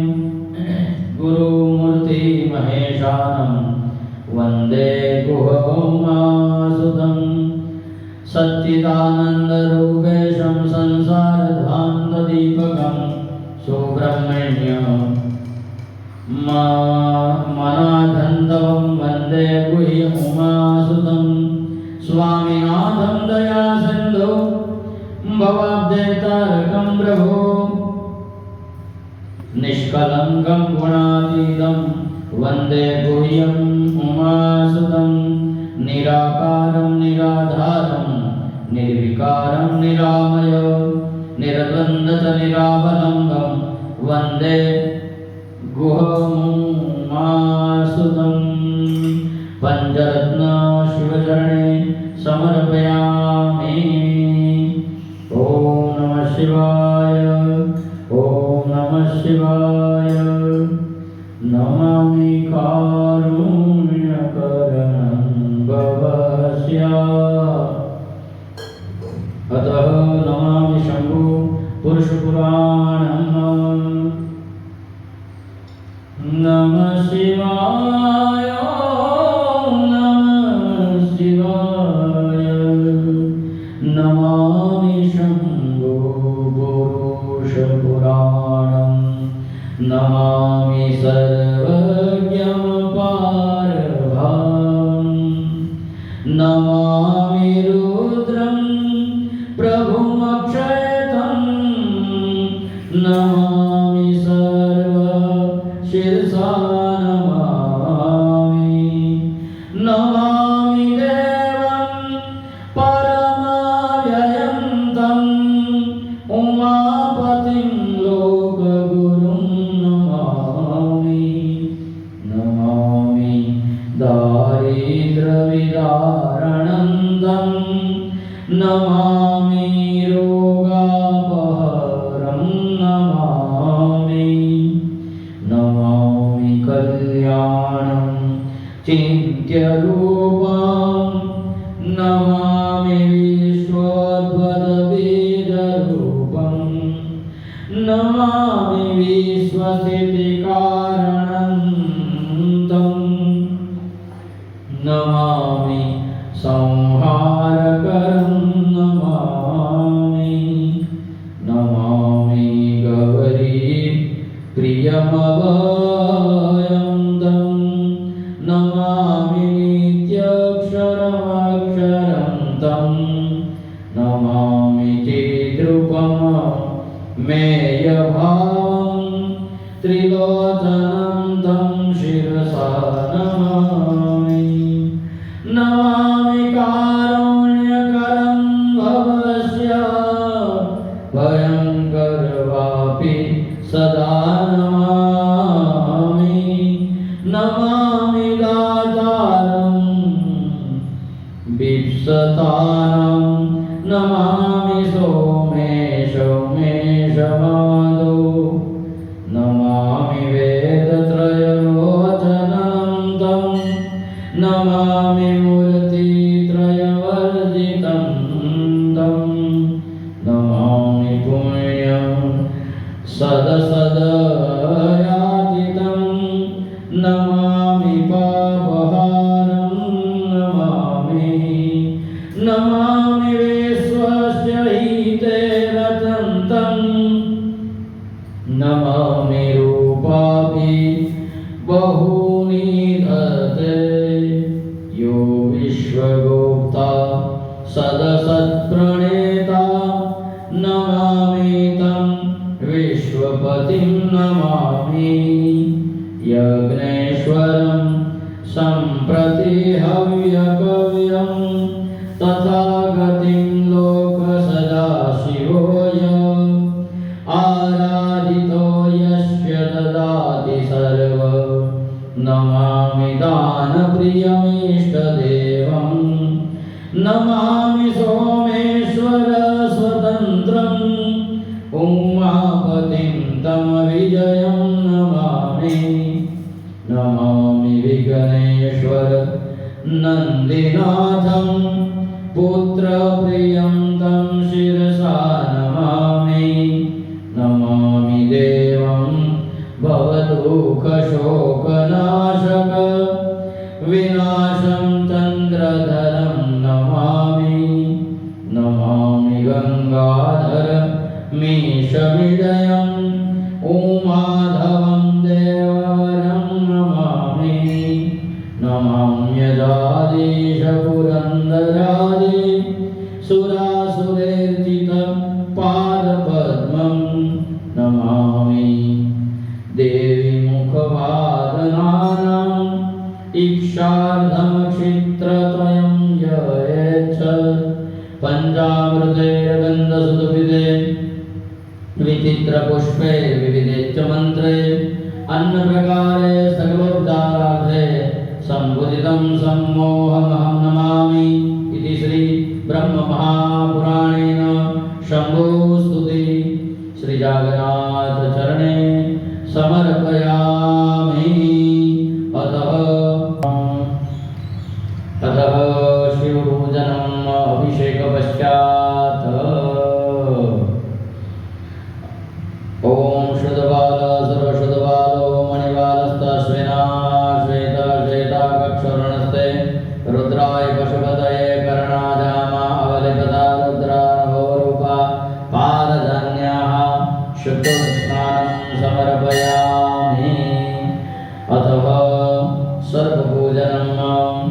[SPEAKER 2] गुरुमूर्ति महेशानं वन्दे गुहोमासुतं सच्चिदानन्दरूपेशं संसारध्वान्तदीपकं सुब्रह्मण्यं मनाधन्तवं वन्दे गुह्यमुमासुतं स्वामिनाथं दयासिन्धो भवाब्देतारकं प्रभो निष्कलङ्कं गुणातीतं वन्दे गुह्यं उमासुतं निराकारं निराधारं निर्विकारं निरामय निर्द्वन्द्वच निरावलम्बं वन्दे गुहमुमासुतं पञ्चरत्न शिवचरणे समर्पयामि। ॐ नमः शिवाय, ॐ नमः शिवाय। नमामि कारुण्यकरणं भवस्या। अतः नमामि शम्भो पुरुषपुराणम्। नमः शिवाय, नमः शिवाय। नमामि शम्भो पुरुषपुराणम्। नमामि सर्वज्ञं पारभाम्। नमामि रुद्रं प्रभुमक्षयतं। नमामि सर्वशिरसा नमामि। नमामि देवं परमाव्ययन्तं उमापतिं लोकगुरुं नमामि। नमामि दारिद्र्यविदारणन्तं। नमामि रोगापहरं नमामि। नमामि कल्याणं चिन्त्यरूपं। नमामि विश्वोद्भवबीजरूपं। नमामि विश्वसिद्धिकारणं तं। नमामि संहारकरं नमामि। नमामि गौरी प्रियमभयं। नमामि नित्यक्षरमक्षरं तं। नमामि चिद्रूपं मेयभावं त्रिलोचनं तं शिरसा नमामि। नमामि कारुण्यकरं भवस्य भयङ्करवापि सदा नमामि। नमामि दातारं बिप्सतानं। नमामि सोमेशमादो। नमामि वेदत्रयलोचनं तं। नमामि मूर्तित्रयवर्जितं तं। नमामि पुण्यं सदसदयातितं। नमामि पापहारं नमामि। नमामि विश्वस्य हिते रतं। नमामि रूपापि बहूनि धत्ते। यो विश्वगोप्ता सदसत्प्रणेता। नमामि तं विश्वपतिं नमामि। यज्ञेश्वरं सम्प्रति हव्यकव्यं। तथागतिं लोकसदाशिवो य आराधितो यस्य ददाति सर्व। नमामि दानप्रियमीष्टदेवं। नमामि सोमेश्वर स्वतन्त्रम् उमापतिं तमविजयं नमामि। नमामि विघ्नेश्वर नन्दिनाथं पुत्रप्रियं तं शिरसा नमामि। नमामि नमामि देवं भवदुःखशोकनाशक विनाशं चन्द्रधरं नमामि नमामि गंगाधर मीशविजयम् उमाधवं देवरं नमामि नमाम्यजादीश पुरन्दरादि सुरासुरेर्जित पादपद्मं नमामि देवी मुखवादनानाम् इक्षार्धमक्षित्रत्वयं ययेच्छ पञ्चामृते गन्धसुतपिते विचित्रपुष्पे विविधे च मन्त्रे अन्नप्रकारे सकलोपचारार्थे सम्बुधितं सम्मोहमहं नमामि इति श्री ब्रह्ममहापुराणेन शम्भुस्तुति श्री जागन्नाथ चरणे समर्पयामि। अतः शिवपूजनम् अभिषेकपश्चात् ओम शुद्धबाल सर्वशुद्धबालो मणिबालस्तस्मिना श्वेताक्षरणस्ते रुद्राय पशुपतये कर्णाजामा अवलिपदा रुद्रानभोरूपा पादधन्याः शुद्धस्नानं समर्पयामि। अतः सर्वपूजनम्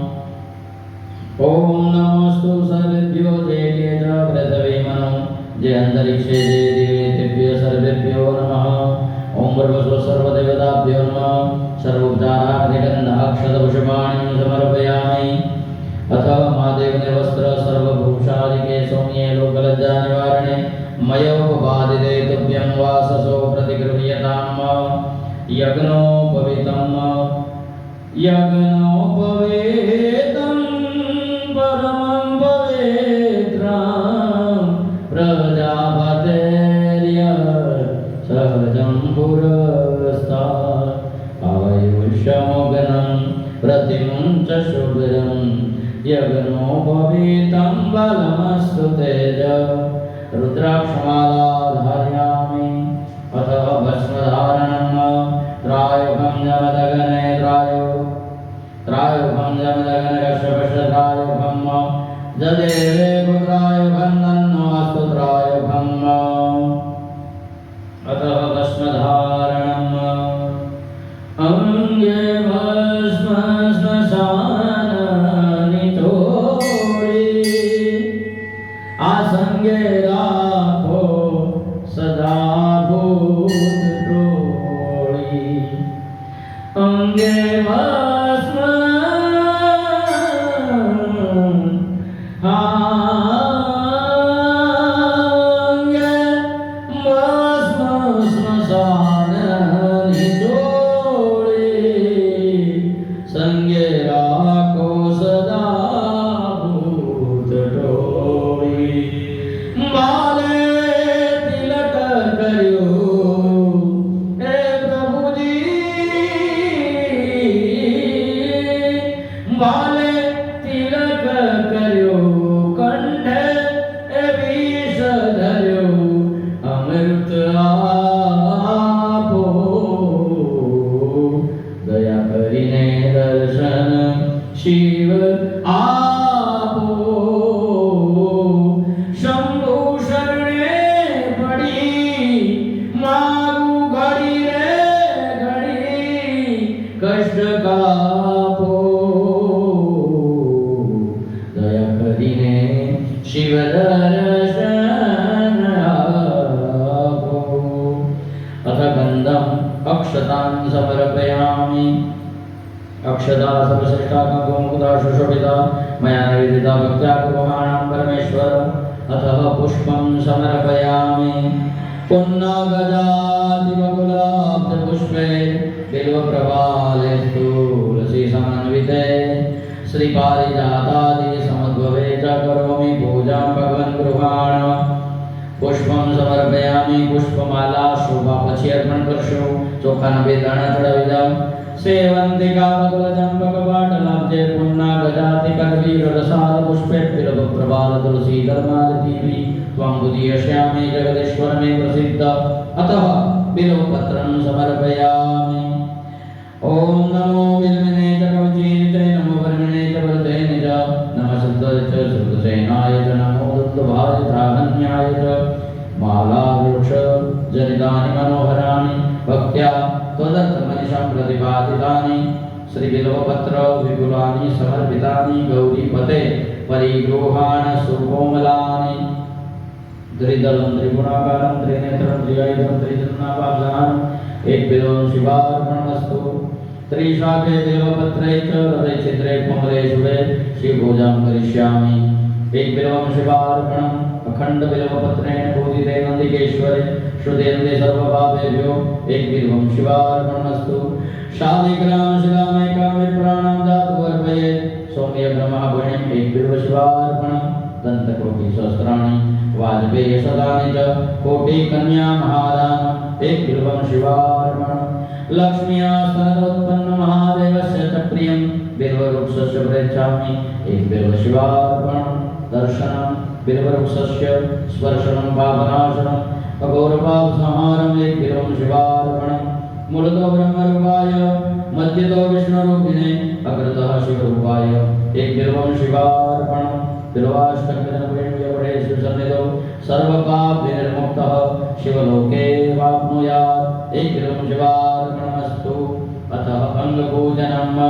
[SPEAKER 2] ओम नमोस्तु सर्वेभ्यो जय च पृथ्वी मनो जय अंतरिक्षे जय देवेभ्यो सर्वेभ्यो नमः। ओम सर्वस्व सर्वदेवताभ्यो नमः। सर्वोपचारादिगन्धाक्षतपुष्पाणि समर्पयामि। अथ महादेवने वस्त्र सर्वभूषादिके सौम्ये लोकलज्जा निवारणे मयोपबाधिते तुभ्यं वाससो प्रतिगृह्यताम्। यज्ञोपवीतं परमं पवित्रं प्रजापतेर्य सहजं पुरस्तात् आयुष्यमग्नं प्रतिमुञ्च शुभ्रं यज्ञोपवीतं बलमस्तु तेज रुद्राक्षमाला धारयामि। अथ भस्मधारणं त्रायुगं जमदगने त्रायुगं जमदगने कश्यपश्यत्रायुगं जदेवे पुत्रायुगं तन्नोऽस्तु त्रायुगम्। अतः भस्मधारणम् अंगे भस्म श्मशानानि तोड़ी आसंगे राखो सदा भूत टोड़ी अंगे भस्म अंगे भस्म श्मशानानि तोड़ी संगे राखो सदा भूत टोड़ी बाले तिलक करियो हे प्रभु जी बाले तिलक करियो कंठे विष धर्यो अमृत आपो दया करीने दर्शन शिव आपो शंभु शरणे पड़ी मारू घड़ी रे घड़ी कष्ट कापो दया करीने शिव दर्शन आपो। अथ गंधम अक्षतां समर्पयामि। अक्षता सर्वश्रेष्ठा गोमुखता सुशोभिता मया निवेदिता भक्त्या कुर्वाणां परमेश्वर। अतः पुष्पं समर्पयामि। पुन्नगजातिबकुलाब्धपुष्पे बिल्वप्रवाले तुलसी समन्विते श्रीपारिजातादि समद्भवे च करोमि पूजां भगवन् गृहाण। पुष्पं समर्पयामि। पुष्पमाला शोभा પછી અર્પણ કરશો। ચોખાના બે દાણા ચડાવી દો। सेवंतिका बकुलचंपकपाटलाब्जे पुन्ना गजाति कद्वीर रसाल पुष्पे बिल्व प्रबाल तुलसी धर्मालतीवि त्वं बुधियश्यामि जगदीश्वर में प्रसिद्ध अतः बिल्वपत्रं समर्पयामि। ओम नमो बिल्वने च कवचीनिते नमो वर्मणे च वर्धने च नमः शुद्धये च शुद्धसेनाय च नमो दुर्लभाय त्राहन्याय च मालावृक्ष जनितानि मनोहराणि भक्त्या त्वदर्थमनिशं प्रतिपादितानि श्री बिल्वपत्र विपुलानि समर्पितानि गौरीपते परिगृहाण सुकोमलानि त्रिदलं त्रिगुणाकारं त्रिनेत्रं त्रिआयुधं त्रिजन्मापादानं एक बिल्वं शिवार्पणमस्तु। त्रिशाखे बिल्वपत्रे च हृदय छिद्रे कमले शुभे शिवपूजां करिष्यामि। एक बिल्वं शिवार्पणम् अखंड बिल्वपत्रेण पूजिते नंदिकेश्वरे श्रुतेन्दे सर्वपापेभ्यो एक बिल्वं शिवार्पणमस्तु। शालिग्राम शिलामेकां विप्राणां दातु अर्पयेत्। सौम्यग्रमहागुण्यम् एक बिल्व शिवार्पणम्। दन्तकोटि सहस्राणि वाजपेय शतानि च कोटि कन्या महादानम् एक बिल्वं शिवार्पणम्। लक्ष्म्या स्तनोत्पन्न महादेवस्य च प्रियं बिल्ववृक्षस्य पृच्छामि एक बिल्व शिवार्पणम्। दर्शनं बिल्ववृक्षस्य स्पर्शनं पापनाशनम् अघोरपापसंहारम् एक बिल्वं शिवार्पणम्। मूलतो ब्रह्मरूपाय मध्यतो विष्णुरूपिणे अग्रतः शिवरूपाय एक बिल्वं शिवार्पणम्। बिल्वाष्टकजनप्रेम्यपठे शिवसन्निधौ सर्वपापविनिर्मुक्तः शिवलोके वाप्नुयात् एक बिल्वं शिवार्पणमस्तु। अतः अंगपूजनम्।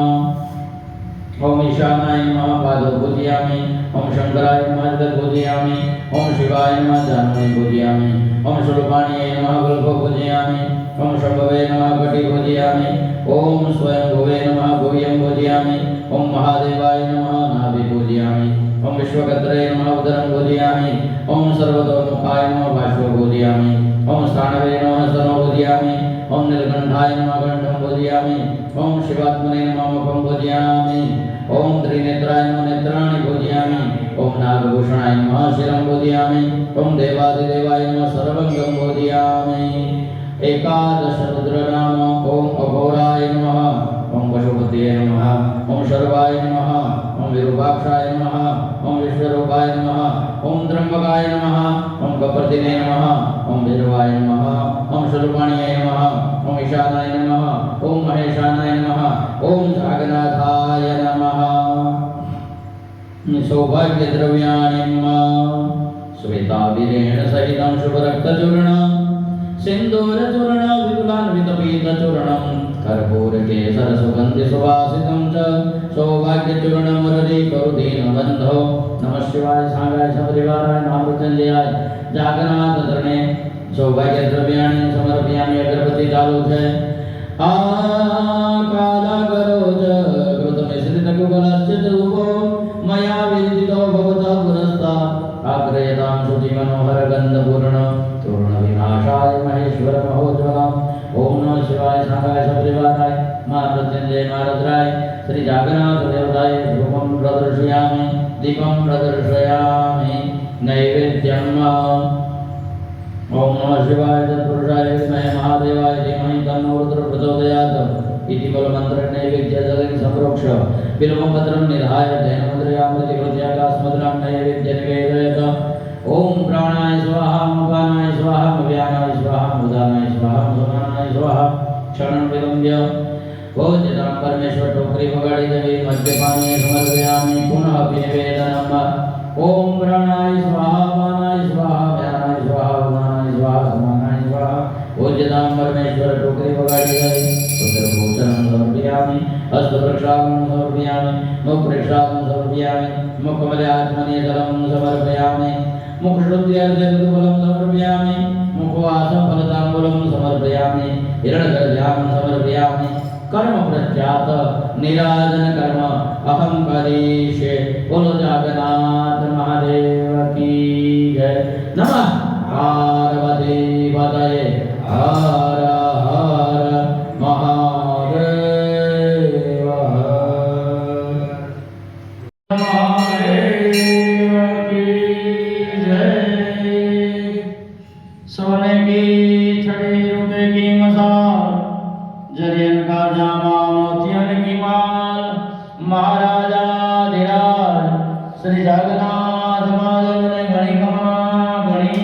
[SPEAKER 2] ओम ईशानाय नमः पादौ पूजयामि। ओम शंकराय नमः हृदय पूजयामि। ओम शिवाय नमः जाह्नवी पूजयामि। ओम शूलपाणिये नमः गुल्फो पूजयामि। ओम शंभवे नमः कटी पूजयामि। ओम स्वयंभुवे नमः भूयं पूजयामि। ओम महादेवाय नमः नाभि पूजयामि। ओम विश्वकर्त्रे नमः उदरं पूजयामि। ओम सर्वतोमुखाय नमः बाष्पो पूजयामि। ओम स्थाणवे नमः स्तनो पूजयामि। ओम नीलकंठाय नमः कंठं पूजयामि। ओम शिवात्मने नमः मुखं पूजयामि। ओम त्रिनेत्राय नमः नेत्राणि पूजयामि। ओम नागभूषणाय नमः शिरं पूजयामि। ओम देवादिदेवाय नमः सर्वंगं पूजयामि। एकादश रुद्रनाम। ओम अघोराय नमः। ओम पशुपतये नमः। ओम शर्वाय नमः। ओम विरूपाक्षाय नमः। ओम विश्वरूपाय नमः। ओम त्र्यंबकाय नमः। ओम कपर्दिने नमः। ओम भैरवाय नमः। ओम शूलपाणिये नमः। ओम ईशानाय नमः। ओम महेशानाय नमः। ओम जागन्नाथाय नमः। सौभाग्यद्रव्याणि श्वेताभिरेण सहितं शुभरक्तचूर्णं सिन्दूरचूर्णं विपुलान्वितपीतचूर्णं कर्पूरकेसरसुगन्धिसुवासितं च सौभाग्यचूर्णं मुरलीकरुदीनबन्धो नमः शिवाय सांगाय सपरिवाराय महामृत्युंजयाय जागन्नाथतरणे सौभाग्यद्रव्याणि समर्पयामि। अगरबत्ती चालू है। कालागरोज कृतमिश्रितकुकुलस्य धूपो मया विदितो भवतः पुरस्तात् आग्रयतां शुचिमनोहरगन्धपूर्ण तूर्णविनाशाय महेश्वर महोज्ज्वलम्। ओम नमः शिवाय सांगाय सपरिवाराय महामृत्युंजय महारुद्राय श्री जागन्नाथ देवताय धूपं प्रदर्शयामि दीपं प्रदर्शयामि नैवेद्यम्। ओम नमः शिवाय तत्पुरुषाय विद्महे महादेवाय धीमहि तन्नो रुद्रः प्रचोदयात् इति बलमन्त्र नैवेद्य जलं संप्रोक्ष बिल्वं पत्रं निधाय दैनमुद्रयामृति कृत्याकास्मद्रं नैवेद्य निवेदयत। ओम प्राणाय स्वाहा मपानाय स्वाहा व्यानाय स्वाहा उदानाय स्वाहा समानाय स्वाहा क्षणं विलम्ब्य भोजनं परमेश्वर टोकरी पगाड़ी देवी मद्यपानीय समर्पयामि पुनः निवेदनम्। ओम प्राणाय स्वाहा अपानाय स्वाहा व्यानाय स्वाहा उदानाय स्वाहा समानाय स्वाहा भोजनं परमेश्वर टोकरी पगाड़ी देवी उदरभोजनं समर्पयामि। हस्तप्रक्षालनं समर्पयामि। मुखप्रक्षालनं समर्पयामि। मुखमले आत्मने जलं समर्पयामि। मुखशुद्ध्यर्थफलं समर्पयामि। मुखवासं फलताम्बूलं समर्पयामि। हिरण्यगर्भां समर्पयामि। कर्म प्रत्यात निराजन कर्म अहं करिष्ये। बोलो जागन्नाथ महादेव की जय। नमः पार्वती पतये हर हर महादेव। महादेव की जय। सोने की छड़ी रुपए की मसाल जरियन का जामा मोतियन की माल महाराजा धीराज श्री जगन्नाथ महादेव ने घड़ी कमा घड़ी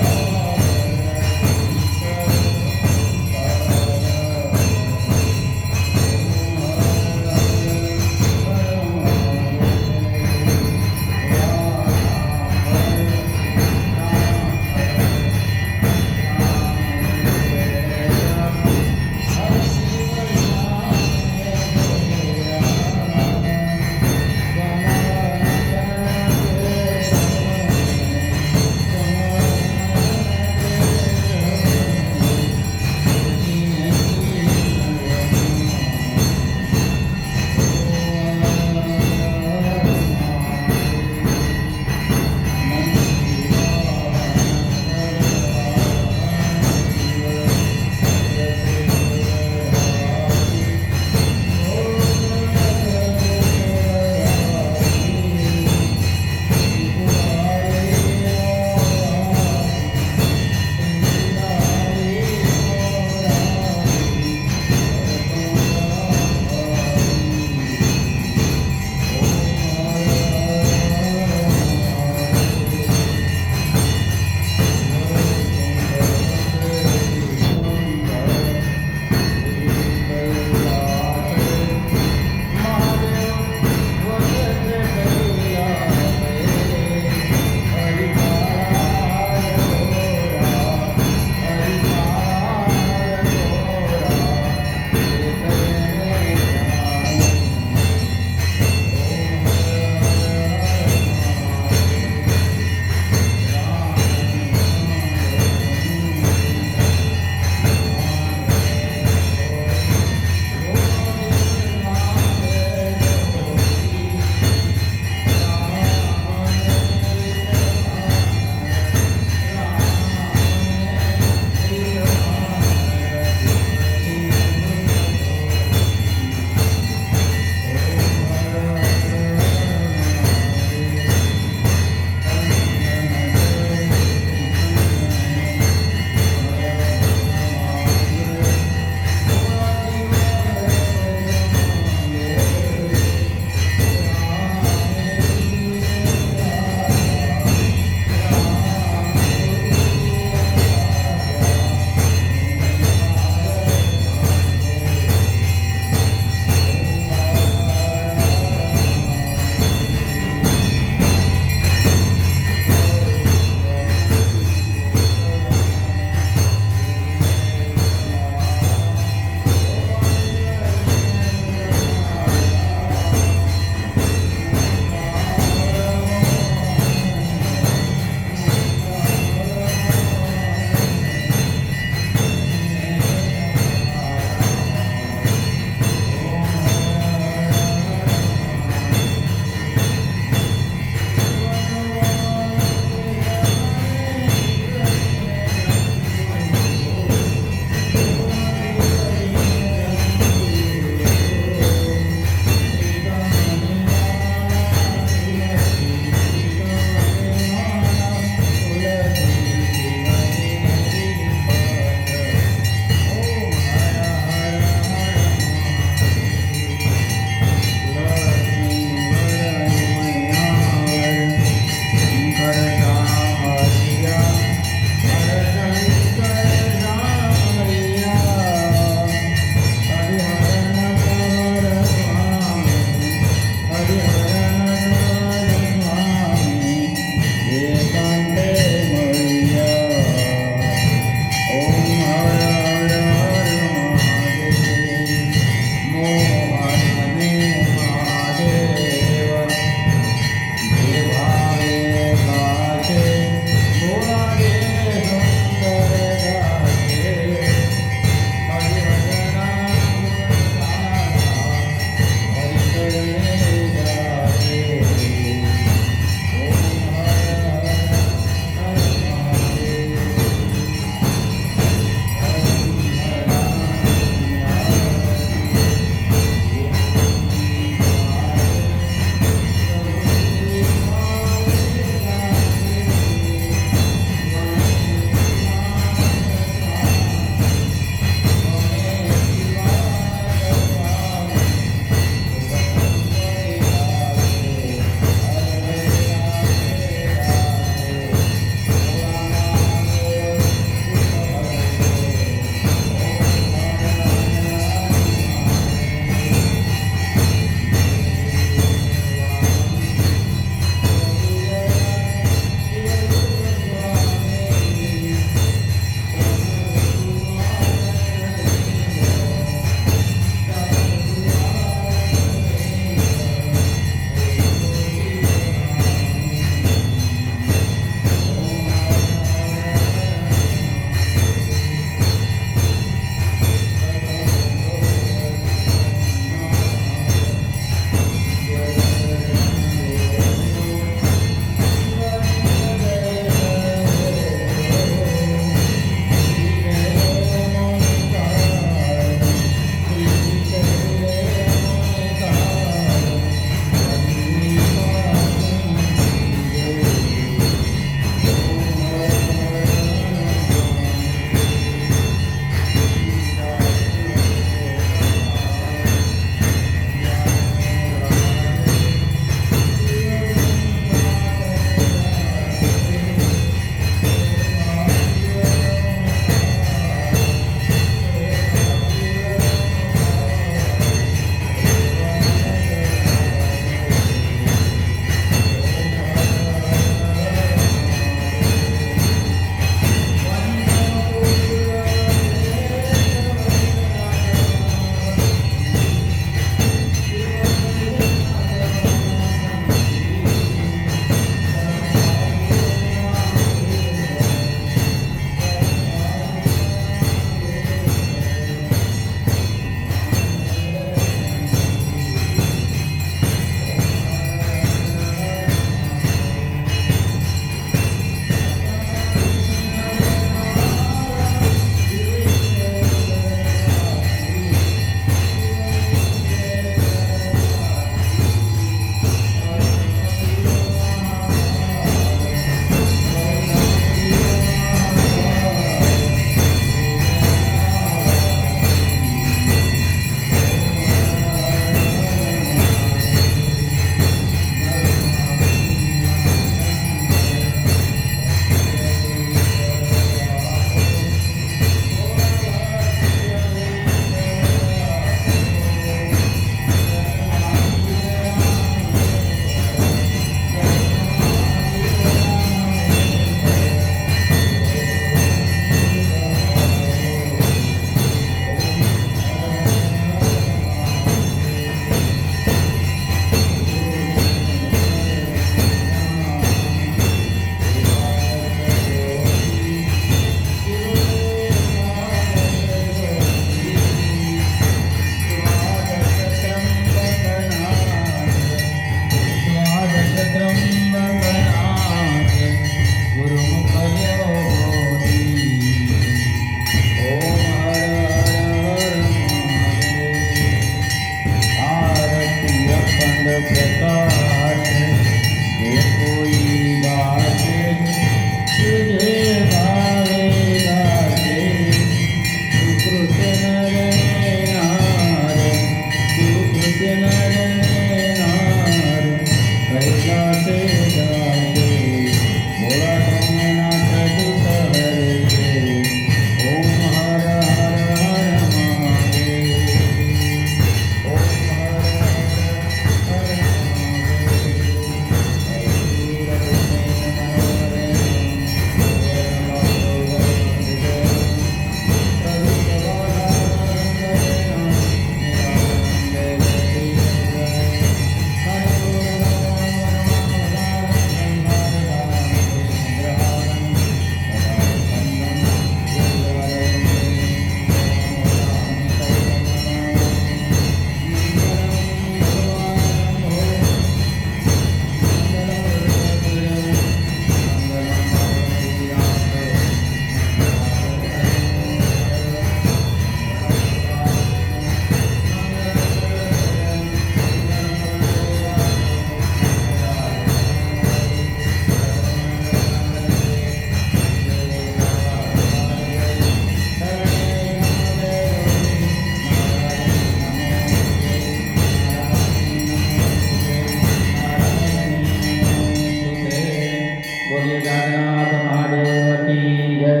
[SPEAKER 2] श्री जगन्नाथ महादेव की जय।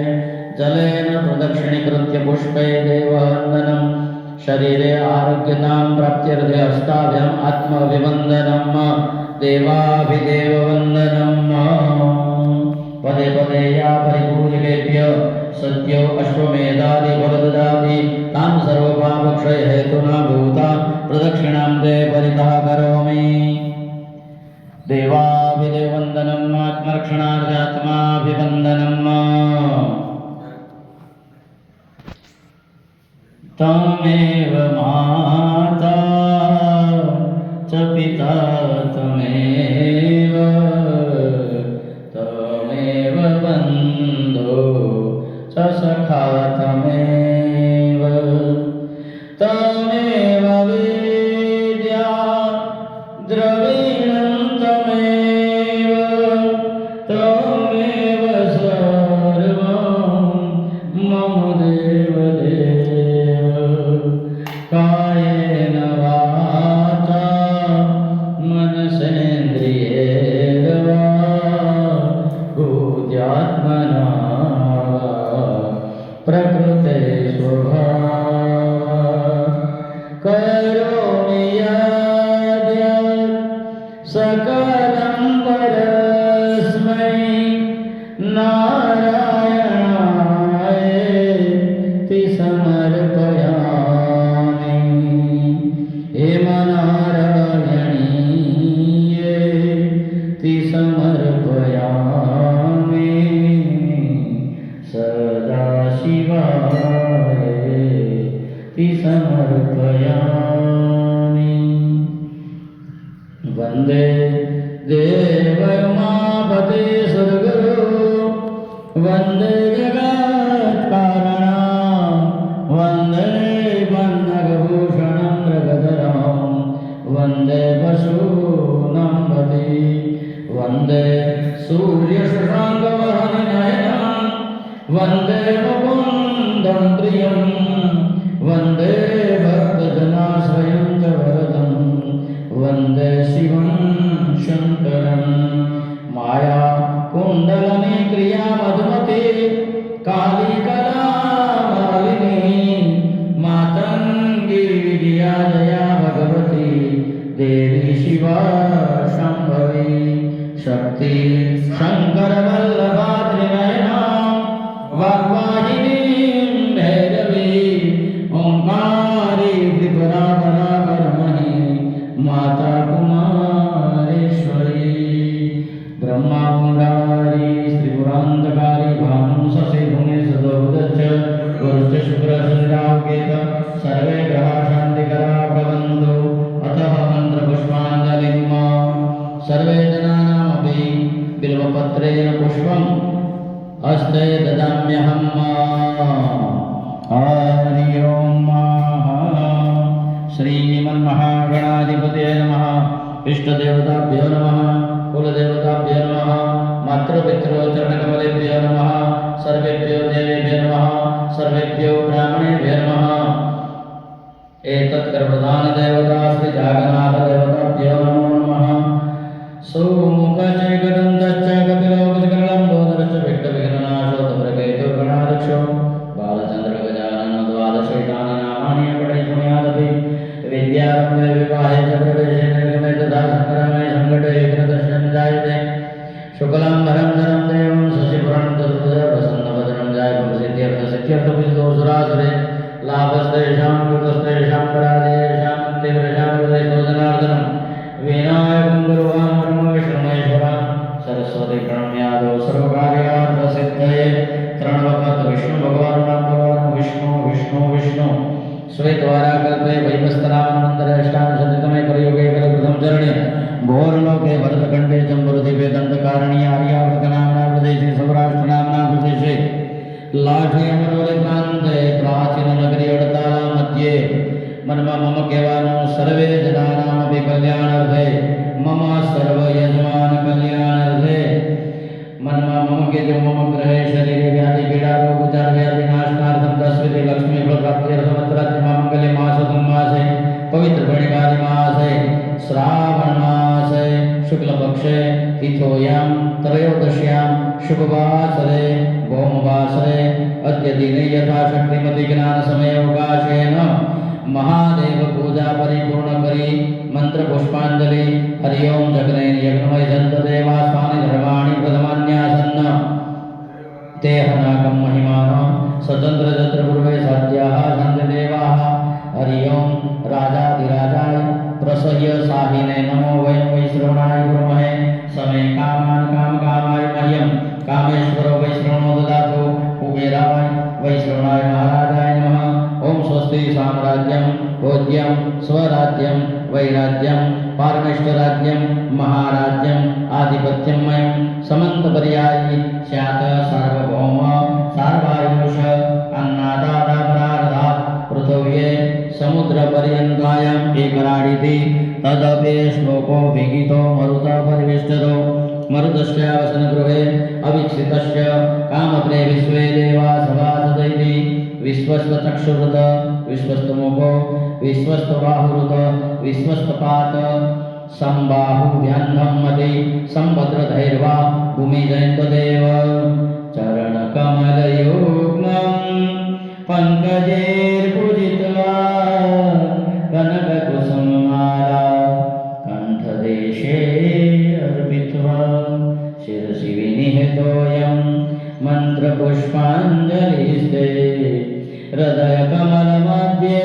[SPEAKER 2] जलेन प्रदक्षिणीकृत्य पुष्पै देववन्दनं शरीरे आरोग्यतां प्राप्त्यर्थे हस्ताभ्याम् आत्मविवन्दनं देवाभिदेववन्दनं पदे पदे या परिपूजकेभ्य सत्यो अश्वमेधादि वरददाति तां सर्वपापक्षय हेतुना भूता प्रदक्षिणां ते परितः करोमि। देवाभिदेववन्दनम् आत्मरक्षणार्थात्माभिवन्दनम् तमेव माता च पिता तमेव तमेव बन्धो च सखा तमेव तमेव विद्या द्रविणं तमेव तमेव सर्वं मम देवदेव कायेन वाचा मनसेन्द्रियेण वा बुद्ध्यात्मना प्रकृते स्वभावात् करोमि यद्यत् सकलं परस्मै नारायणायेति समर्पयामि। हेम नारायणीयेति समर्पयामि। सदा शिवायेति समर्पयामि। वन्दे देवोमापते सद्गुरो वन्दे जगत्कारणं वन्दे पन्नगभूषणं मृगधरं वन्दे पशूनां पते वन्दे सूर्यशशाङ्कवहननयनं वन्दे मुकुन्दं प्रियं वन्दे भक्तजनाश्रयं च वरदं वन्दे शिवं शङ्करं। माया कुण्डलनी क्रिया मधुमती काली कला मालिनी मातङ्गी विजया जया भगवती देवी शिवा शम्भवी शक्ति शङ्कर वल्लभा त्रिनयना वाग्वाहिनीं भैरवी ओङ्कारी त्रिपुरा परापरमणि माता कुमारेश्वरी ब्रह्मा मुरारी त्रिपुरान्तकारी भानु शशि भुवि सदोदच्च गुरुश्च शुक्र शनिराहुकेत सर्वे ग्रहा शान्तिकरा भवन्तु। अतः मन्त्रपुष्पाञ्जलिं सर्वे जनानामपि बिल्वपत्रेण पुष्पम् हस्ते ददाम्यहम्। हरि ओम् श्रीमन्महागणाधिपतये नमः। इष्टदेवताभ्यो नमः कुलदेवताभ्यो नमः मातृपितरो चरणकमलेभ्यो नमः सर्वेभ्यो देवेभ्यो नमः सर्वेभ्यो ब्राह्मणेभ्यो नमः। एतत्कर्मदानदेवता श्री जगन्नाथदेवताभ्यो नमो नमः। सौमुखचैकदन्तश्च कपिलोकचकरलम्बोदरश्च विघ्नविघ्ननाशोतप्रकेतुर्गणाध्यक्षो बालचन्द्रगजानन द्वादशैतानि पठितुमयादपि विद्यारम्भे विवाहे च प्रवेशे निर्गमे तथा सङ्ग्रामे सङ्कटे विघ्नदर्शनं जायते। शुक्लं भरं धरं देवं शशिपुरं चतुर्भुजं प्रसन्नवदनं जायते। लाभस्तेषां कृतस्तेषां पराजयेषां तीव्रेषां हृदयतो जनार्दनं विनायकं गुरुवान् विष्णुमेश्वरं सरस्वती प्रणम्यादौ सर्वकार्यार्थसिद्धये। त्रणवखत विष्णु भगवान् नाम भगवान् विष्णु विष्णु विष्णु श्वेतवारा कल्पे वैवस्वतामनन्तरेष्टादशतमे कलियुगे कलिकृतं चरणे घोरलोके भरतखण्डे जम्बुद्वीपे दण्डकारणी आर्यावर्तनाम्ना प्रदेशे सौराष्ट्रनाम्ना प्रदेशे लाठी अमरोली प्रान्ते प्राचीननगरी अडताला मध्ये मनमा मम कहेવાનું सर्वे जनानामपि कल्याणार्थे मम सर्व यजमान कल्याणार्थे मनमा मम के जो मम ग्रहे शरीरे व्याधि पीड़ा रोग उपचार व्याधि नाशनार्थं दशविधि लक्ष्मी फल प्राप्त्यर्थं अत्राद्य मंगले मासोऽहं मासे पवित्र प्रणिकादि मासे श्रावण मासे शुक्ल पक्षे तिथोयां त्रयोदश्यां शुभवासरे भौमवासरे अद्य दिने यथाशक्तिमति ज्ञान समय अवकाशेन महादेव पूजा परिपूर्ण करी मंत्र पुष्पांजलि हरि ओम जगनेन यज्ञमय जंत देवास्वानि धर्माणि प्रथमान्यासन्न तेहनाकं महिमानो स्वतंत्र जत्र पूर्वे साध्याः सन्ति देवाः हरि ओम राजाधिराजाय प्रसह्य साहिने नमो वयं वै श्रवणाय कुर्महे समे कामान् कामकामाय मह्यं कामेश्वरो वै श्रवणो ददातु कुबेराय वै श्रवणाय महाराजाय नमः ओम स्वस्ति साम्राज्यं भोज्यं स्वराज्यं वैराज्यं पारमेष्ठराज्यं महाराज्यं आधिपत्यमयं समन्तपर्यायी स्यात् सार्वभौम सार्वायुष अन्नदातापरार्धात् पृथिव्ये समुद्रपर्यन्तायाम् एकराडिति तदपि श्लोको विहितो मरुतः परिवेष्टितो मरुतस्यावसनगृहे अवीक्षितस्य कामप्रे विश्वे देवा सभासदैति विश्वस्तचक्षुरुत विश्वस्तमुखो विश्वस्तबाहुरुत विश्वस्तपात संबाहुव्यन्धं मति संभद्रधैर्वा भूमिजयन्तदेव चरणकमलयुग्मं पङ्कजैर्पूजित्वा कनककुसुममाला कण्ठदेशे अर्पित्वा शिरसि विनिहितोऽयं मन्त्रपुष्पाञ्जलिस्ते हृदयकमलमध्ये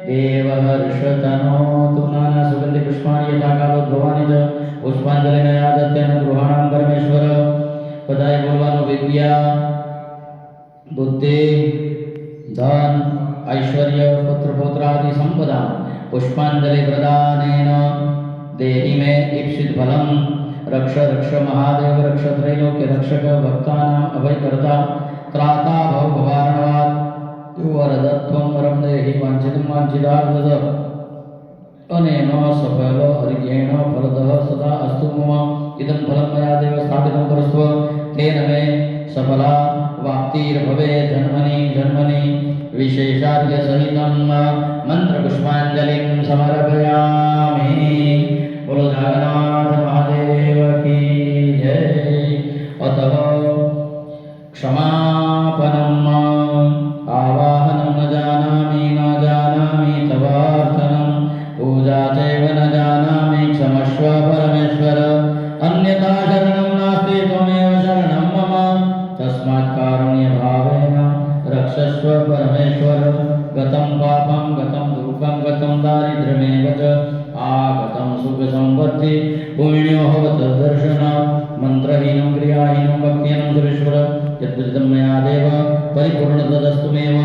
[SPEAKER 2] देवहर्षतनोतु नाना सुगन्धि पुष्पाणि यथा कालो ध्रुवाणि च पुष्पाञ्जलिना यादत्यन गृहाणां परमेश्वर पदाय बोलवानो विद्या बुद्धि धन ऐश्वर्य पुत्र पौत्रादि संपदा पुष्पांजलि प्रदानेन देहि मे ईप्सित फलम रक्ष रक्ष महादेव रक्ष त्रैलोक्य रक्षक भक्तानां अभयकर्ता त्राता भव भवार्णवात् वरदत्वं वरं देहि वाञ्छितं वाञ्छितार्थद अनेन सफल हरिकेण फलदः सदा अस्तु मम इदं फलं मया देव स्थापितं परस्व तेन मे सफला वाप्तिर्भवे जन्मनि जन्मनि विशेषाद्यसहितं मन्त्रपुष्पाञ्जलिं समर्पयामि। बोलो जगन्नाथ महादेव की जय। अतः क्षमापणम् आवाहनं न जानामि तवार्चनं पूजा चैव न जानामि क्षमस्व परमेश्वर अन्यथा शरणं नास्ति त्वमेव शरणं मम तस्मात् कारुण्यभावेन रक्षस्व परमेश्वर गतं पापं गतं दुःखं गतं दारिद्र्यमेव च आगतं सुखसम्पत्ति पुण्योः तद्दर्शनात् मन्त्रहीनं क्रियाहीनं भक्तिहीनं सुरेश्वर यद्विदितं मया देव परिपूर्णतदस्तुमेव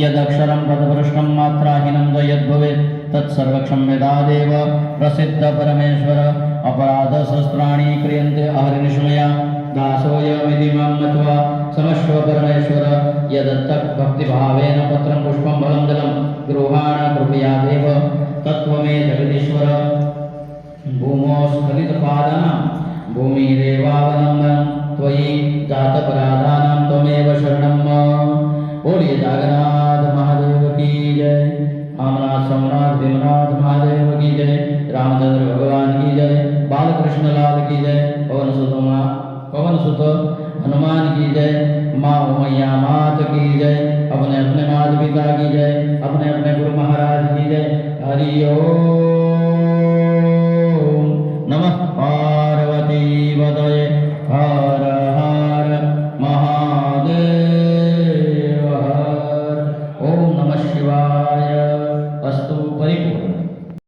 [SPEAKER 2] यदक्षरं पदभ्रष्टं मात्राहीनं च यद्भवेत् तत्सर्वक्षम्यतादेव प्रसिद्ध परमेश्वर अपराधशस्त्राणि क्रियन्ते अहर्निशमया दासोऽयमिति मां मत्वा समस्व परमेश्वर यदत्तत् भक्तिभावेन पत्रं पुष्पं फलं जलं गृहाण कृपया देव तत्त्वमे जगदीश्वर भूमौ स्खलितपादानां भूमिरेवावलम्बनं त्वयि जातपराधानां त्वमेव शरणं मम। बोलिए जागन्नाथ महादेव की जय। आमनाथ सोमनाथ भीमनाथ महादेव की जय। रामचंद्र भगवान की जय। बालकृष्ण लाल की जय। पवन सुत हनुमान की जय। माँ उमैया मात की जय। अपने अपने माता पिता की जय। अपने अपने गुरु महाराज की जय। हरि ओम।